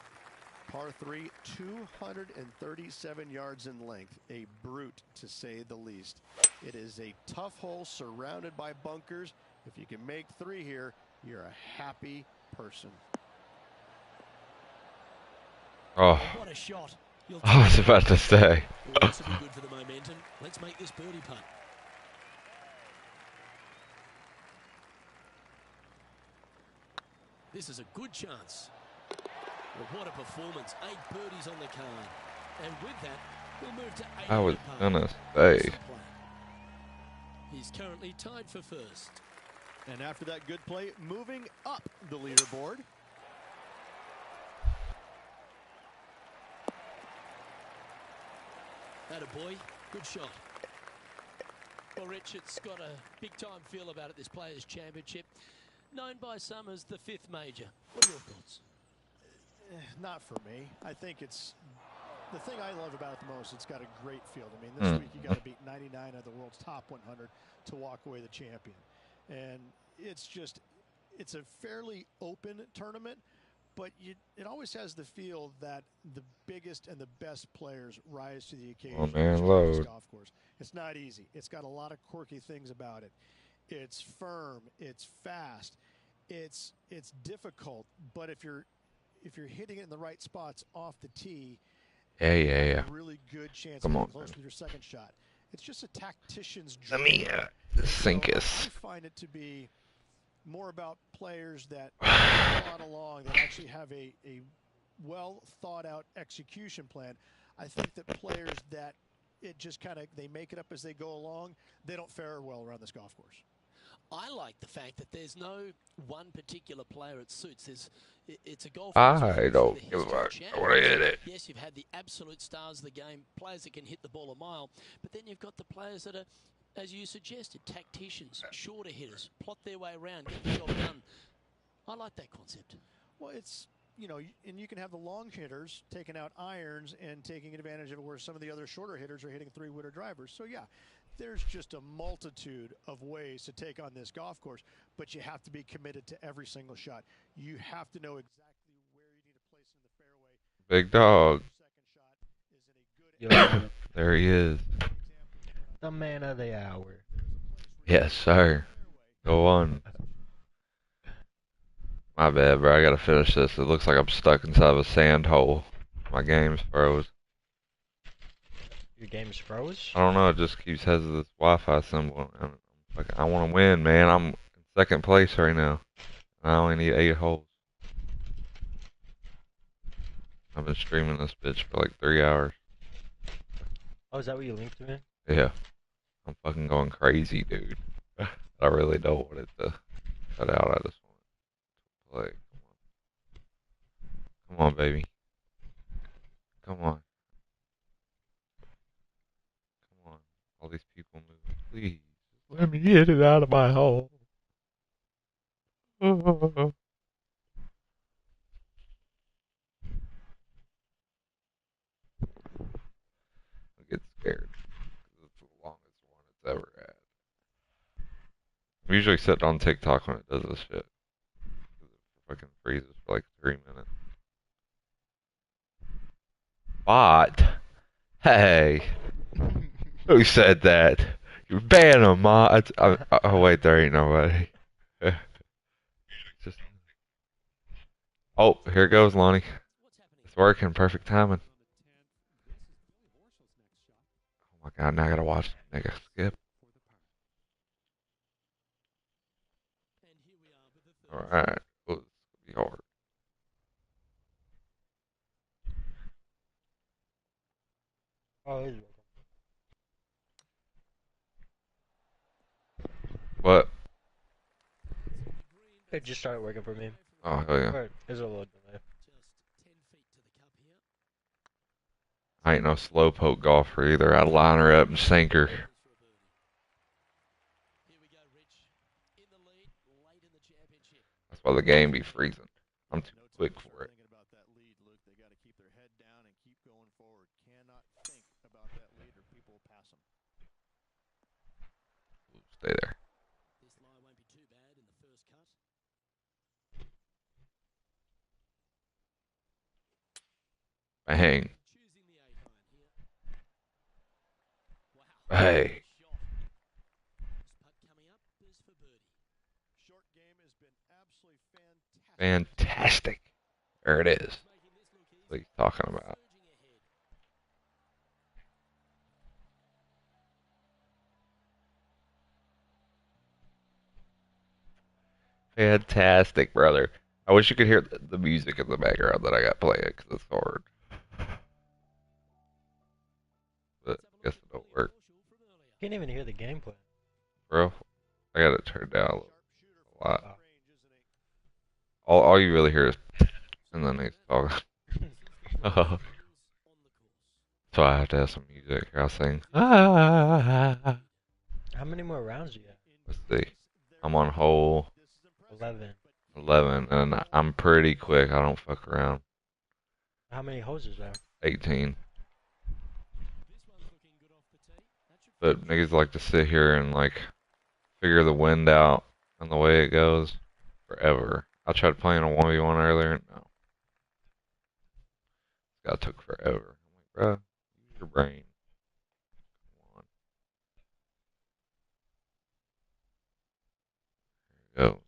Par 3, 237 yards in length. A brute, to say the least. It is a tough hole surrounded by bunkers. If you can make 3 here, you're a happy person.
Oh,
What a shot.
I was about to say.
This will be good for the momentum. Let's make this birdie putt. This is a good chance. Well, what a performance. 8 birdies on the card. And with that, we'll move to 8
I was
under par.
gonna say.
He's currently tied for 1st.
And after that good play, moving up the leaderboard.
Attaboy, good shot. Well, Rich, it's got a big-time feel about it, this Players' Championship. Known by some as the 5th major. What are your thoughts?
Not for me. I think it's the thing I love about it the most. It's got a great field. I mean, this week you got to beat 99 of the world's top 100 to walk away the champion. And it's a fairly open tournament, but it always has the feel that the biggest and the best players rise to the occasion.
Oh man, load.
Golf course. It's not easy. It's got a lot of quirky things about it. It's firm. It's fast. It's difficult. But if you're hitting it in the right spots off the tee,
Yeah.
a really good chance
Come
of
on,
getting close
man.
with your second shot. It's just a tactician's
Let
dream.
me sink
So
us.
I find it to be more about players that thought along, that actually have a well thought out execution plan. I think that players that it just kind of they make it up as they go along, they don't fare well around this golf course.
I like the fact that there's no one particular player it suits. It's a golf.
I don't give a fuck. I want to hit it.
Yes, you've had the absolute stars of the game, players that can hit the ball a mile, but then you've got the players that are, as you suggested, tacticians, shorter hitters, plot their way around, get the job done. I like that concept.
Well, it's, and you can have the long hitters taking out irons and taking advantage of it, where some of the other shorter hitters are hitting 3-wooter drivers. So, yeah, there's just a multitude of ways to take on this golf course, but you have to be committed to every single shot. You have to know exactly where you need to place it in the fairway.
Big dog.
Second shot is in a good
There he is.
The man of the hour.
Yes, sir. Go on. My bad, bro. I gotta finish this. It looks like I'm stuck inside of a sand hole. My game's froze.
Your game's froze?
I don't know. It just keeps has this Wi-Fi symbol. And I want to win, man. I'm in second place right now. I only need 8 holes. I've been streaming this bitch for like 3 hours.
Oh, is that what you linked to me?
Yeah. I'm fucking going crazy, dude. I really don't want it to cut out. I just want to play. Come on, baby. Come on. Come on. All these people moving. Please. Let me get it out of my hole. I get scared. It's the longest one it's ever had. I'm usually sitting on TikTok when it does this shit. It fucking freezes for like 3 minutes. Bot? Hey. Who said that? You're banning mods. Oh, wait, there ain't nobody. Just... Oh, here goes Lonnie. It's working. Perfect timing. Oh my god, now I gotta watch nigga skip. Alright. Well, this will be hard.
Oh, it is.
What?
It just started working for me.
Oh, hell yeah.
Or is it a little delay?
I ain't no slowpoke golfer either. I'd line her up and sink her. That's why the game be freezing. I'm too quick for it. Stay there. Bang. Hey. Fantastic. There it is. What are you talking about? Fantastic, brother. I wish you could hear the music in the background that I got playing because it's hard. But I guess it don't work.
Can't even hear the gameplay.
Bro, I got it turned down a lot. All you really hear is and then he's talking. So I have to have some music. I'll sing.
How many more rounds do you have?
Let's see. I'm on hole
11.
and I'm pretty quick. I don't fuck around.
How many holes is there?
18. But niggas like to sit here and like figure the wind out and the way it goes forever. I tried playing a 1v1 earlier. No. This guy took forever. I'm like, bro, use your brain. Come on. There you go.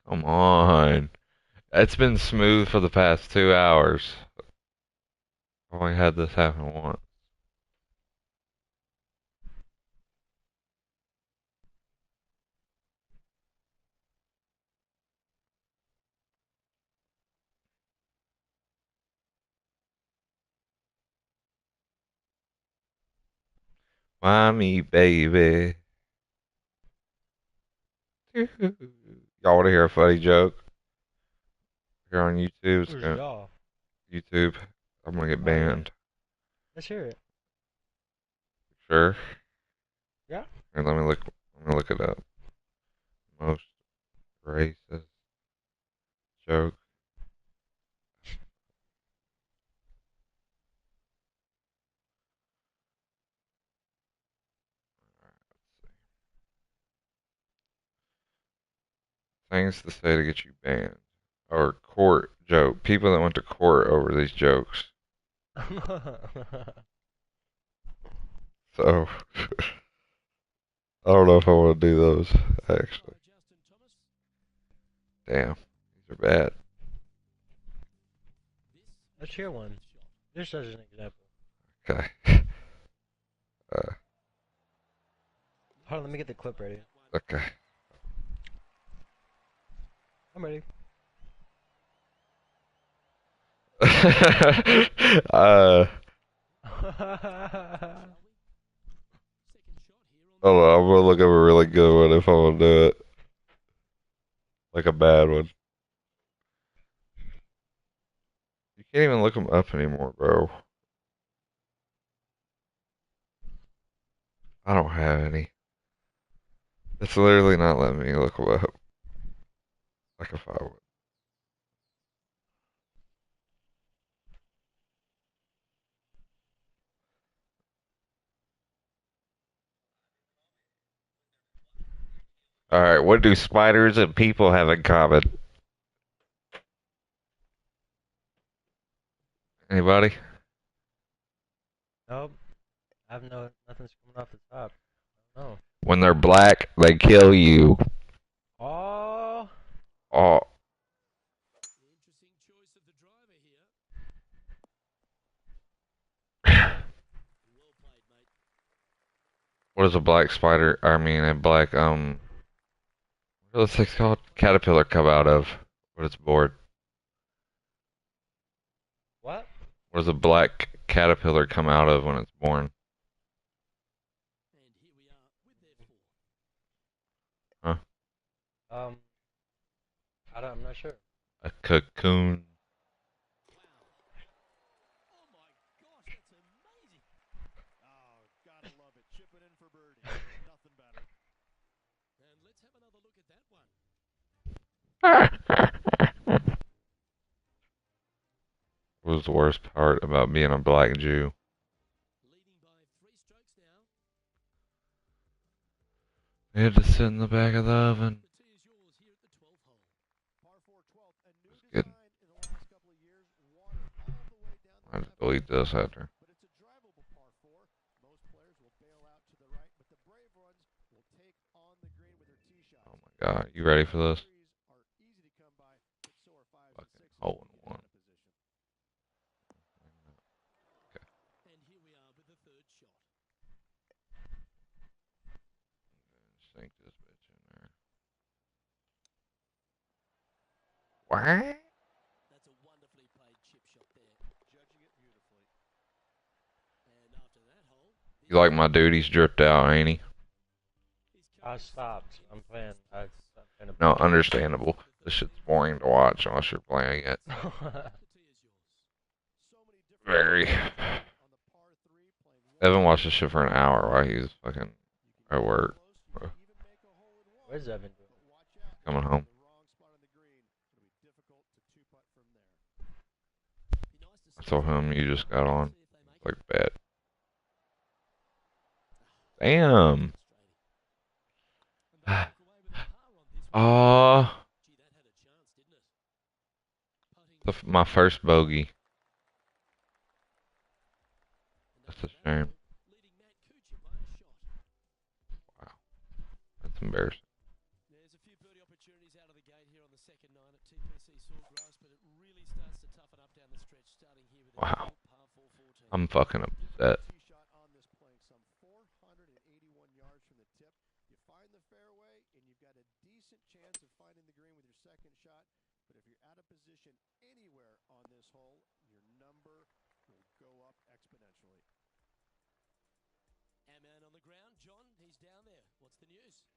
Come on. It's been smooth for the past 2 hours. I've only had this happen once. Mommy, baby. Y'all want to hear a funny joke? Here on YouTube.
Who's y'all?
YouTube. I'm gonna get banned.
Let's hear it.
Sure.
Yeah.
Here, let me look it up. Most racist joke. Things to say to get you banned. Or court joke. People that went to court over these jokes. So, I don't know if I want to do those, actually. Damn. These are bad.
Let's hear one. Just as an example.
Okay.
Hold on, let me get the clip ready.
Okay.
I'm ready.
Hold on, I'm gonna look up a really good one if I want to do it. Like a bad one. You can't even look them up anymore, bro. I don't have any. It's literally not letting me look them up. Like if I would. Alright, what do spiders and people have in common? Anybody?
Nope. I have nothing's coming off the top. No.
When they're black, they kill you.
Oh.
Oh. What does a black spider, a black, what are those things called? Caterpillar come out of when it's bored?
What?
What does a black caterpillar come out of when it's born? Huh?
I'm not sure.
A cocoon. What was the worst part about being a black Jew? They had to sit in the back of the oven. Good. I have to delete this after. Oh my god, you ready for this? Fucking hole in one. Okay. Sink this bitch in there. What?
That's a wonderfully played chip shot there. Judging it beautifully. And after that hole...
You like my dude? He's dripped out, ain't he?
I stopped. I'm playing.
No, understandable. This shit's boring to watch unless you're playing it. Very. Evan watched this shit for an hour while he was fucking at work.
Where's Evan doing?
Coming home. I told him you just got on. Like, bad. Damn. My first bogey. That's a shame. Wow. That's embarrassing.
There's a few birdie opportunities out of the gate here on the second nine at TPC Sawgrass, but it really starts to toughen up down the stretch, starting here with
Wow.
par 4-14.
I'm fucking upset.
On the ground, John, he's down there. What's the news?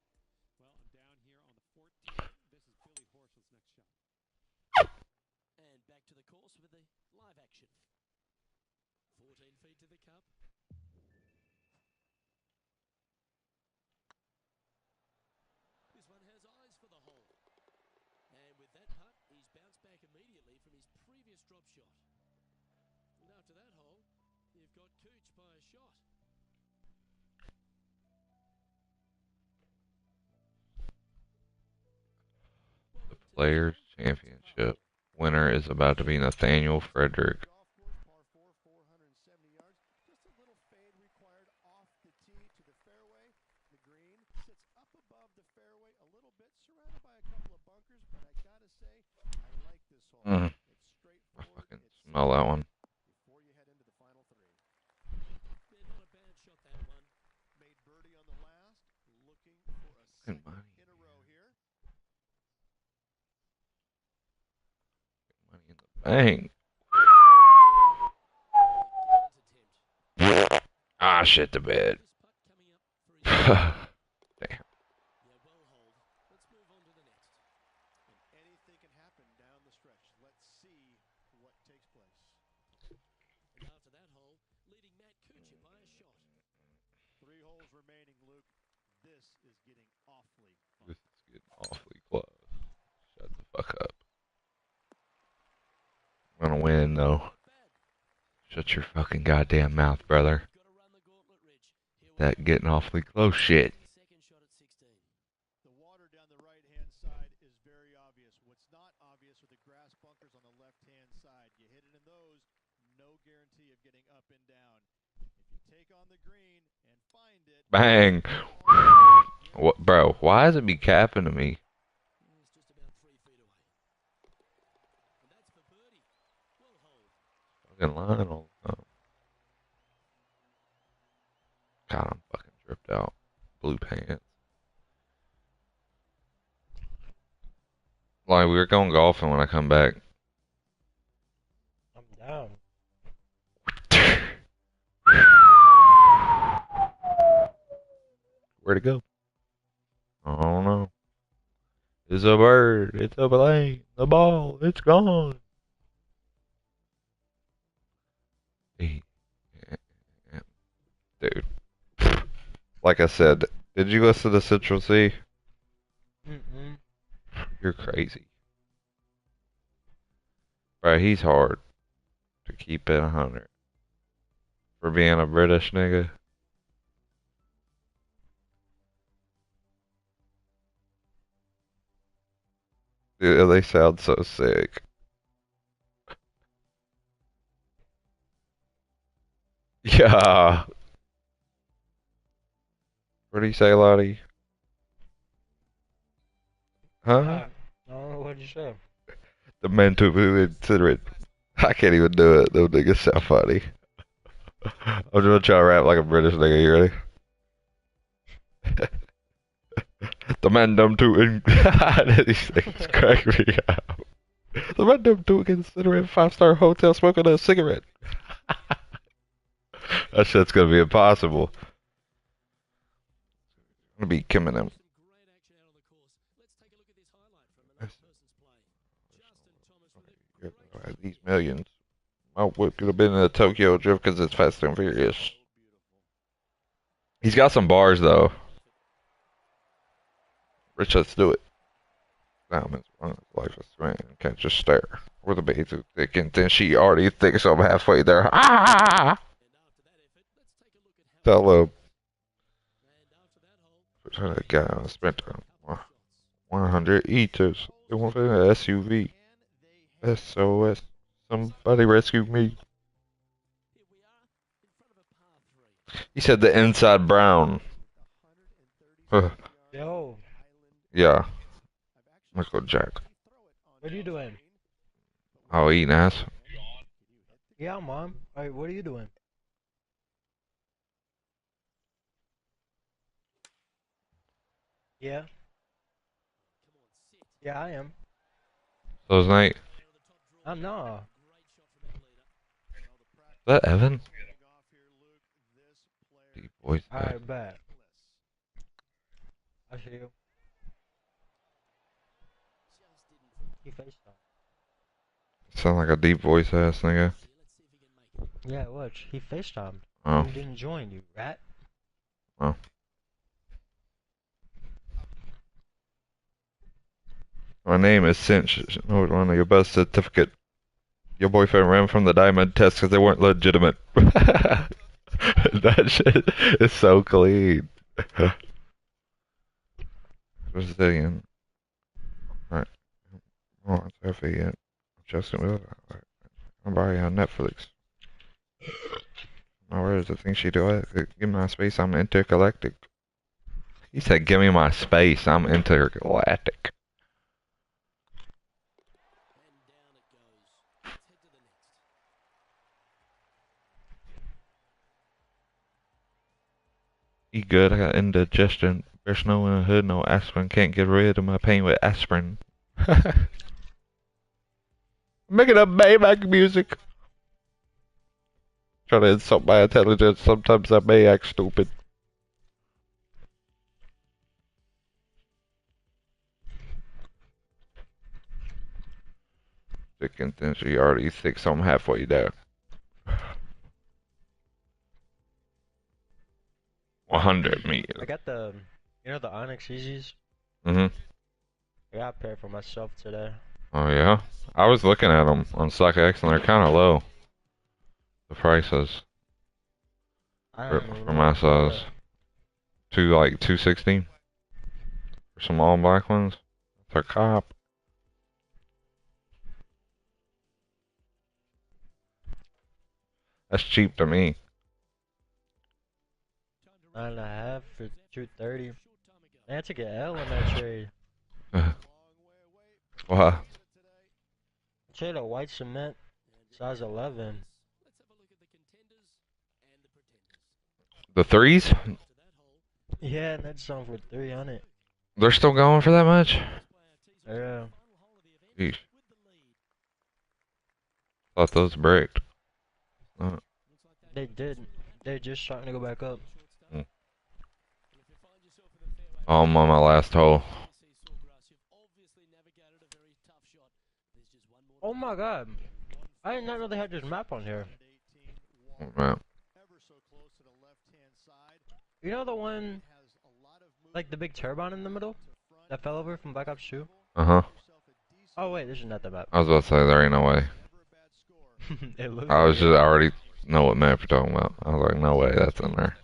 Well, I'm down here on the 14th. This is Billy Horschel's next shot.
And back to the course with the live action. 14 feet to the cup. This one has eyes for the hole. And with that putt, he's bounced back immediately from his previous drop shot. And after that hole, you've got Cooch by a shot.
Players Championship. Winner is about to be Nathaniel Frederick. I fucking smell that one. Good money. Money in the bank. Ah, shit the bed. Damn.
Anything can happen down the stretch. Let's see what takes place.
And after that hole, leading Matt Kuchar by a shot.
3 holes remaining, Luke. This is getting awfully fun.
This is getting awfully close. Shut the fuck up. I'm gonna win though. Shut your fucking goddamn mouth, brother. That getting awfully close shit.
The water down the right-hand side is very obvious. What's not obvious are the grass bunkers on the left-hand side. You hit it in those, no guarantee of getting up and down. If you take on the green and find it...
Bang! What, bro, why does it be capping to me?
It's just about 3 feet away. And that's for birdie. Well hold.
Fucking line all the time. God, I'm fucking dripped out. Blue pants. Like, we were going golfing when I come back.
I'm down.
Where'd it go? I don't know. It's a bird. It's a plane. The ball. It's gone. Dude. Like I said, did you listen to Central C?
Mm-mm.
You're crazy. Bro, he's hard to keep it 100. For being a British nigga. Dude, they sound so sick. Yeah. What do you say, Lottie? Huh?
Oh, what'd you say?
The mental inconsiderate. I can't even do it. Those niggas sound funny. I'm just gonna try to rap like a British nigga. You ready? The man dumb too these things crack me up. The man dumb too considering 5-star hotel smoking a cigarette. That shit's gonna be impossible. I'm gonna be killing them. These millions. My whip could have been in a Tokyo Drift because it's Fast and Furious. He's got some bars though. Rich, let's do it. Diamonds run his life as man. Can't just stare. We're the baby too thick, and then she already thinks I'm halfway there. Ah! Tell him. That guy spent 100 eaters. They want an SUV. SOS. Somebody rescue me. He said the inside brown.
Yo.
Yeah. Michael Jack.
What are you doing?
Oh, eating ass.
Yeah, Mom. Alright, what are you doing? Yeah. Yeah, I am.
So is Nate.
No.
Is that Evan? Deep voice.
Alright, bet. I see you. He FaceTime.
Sound like a deep voice ass nigga.
Yeah, watch. He FaceTimed.
Oh.
He didn't join you, rat.
Oh. My name is Cinch. On your birth certificate. Your boyfriend ran from the diamond test because they weren't legitimate. That shit is so clean. Brazilian. Alright. Oh, it's heavy yet. Justin Will. I'm buying on Netflix. Oh, where is the thing she do it? Give me my space, I'm intergalactic. He said, give me my space, I'm intergalactic. You good? I got indigestion. There's no in the hood, no aspirin. Can't get rid of my pain with aspirin. Making up Maybach music. Try to insult my intelligence. Sometimes I may act stupid. Thick and thin, so you already thick, so I'm halfway there. 100 meters.
I got the, you know, the Onyx Easies?
Mm-hmm.
I got a pair for myself today.
Oh, yeah? I was looking at them on StockX, and they're kind of low. The prices. For my size. Like 260 for some all black ones. They're cop. That's cheap to me.
9.5 for 230. Man, I took an L in that trade.
Wow.
Trade a white cement, size 11.
The threes?
Yeah, and that's something for 300.
They're still going for that much?
Yeah.
Yeesh. Thought those braked.
They did. They're just starting to go back up.
Oh, I'm on my last hole.
Oh my god. I did not know they had this map on here.
Map.
You know the one, like the big turbine in the middle? That fell over from Black Ops 2?
Uh-huh.
Oh wait, this is not the map.
I was about to say, there ain't no way. I was just, I already know what map you're talking about. I was like, no way, that's in there.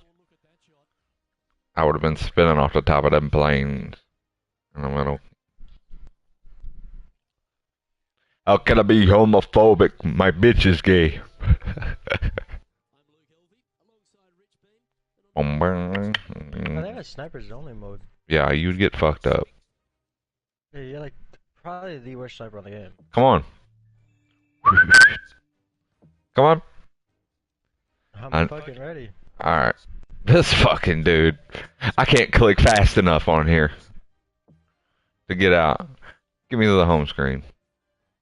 I would have been spinning off the top of them planes in the middle. How can I be homophobic? My bitch is gay.
I think it's snipers only mode.
Yeah, you'd get fucked up.
Yeah, you're like probably the worst sniper on the game.
Come on. Come on.
I'm fucking ready.
Alright. This fucking dude. I can't click fast enough on here to get out. Give me the home screen.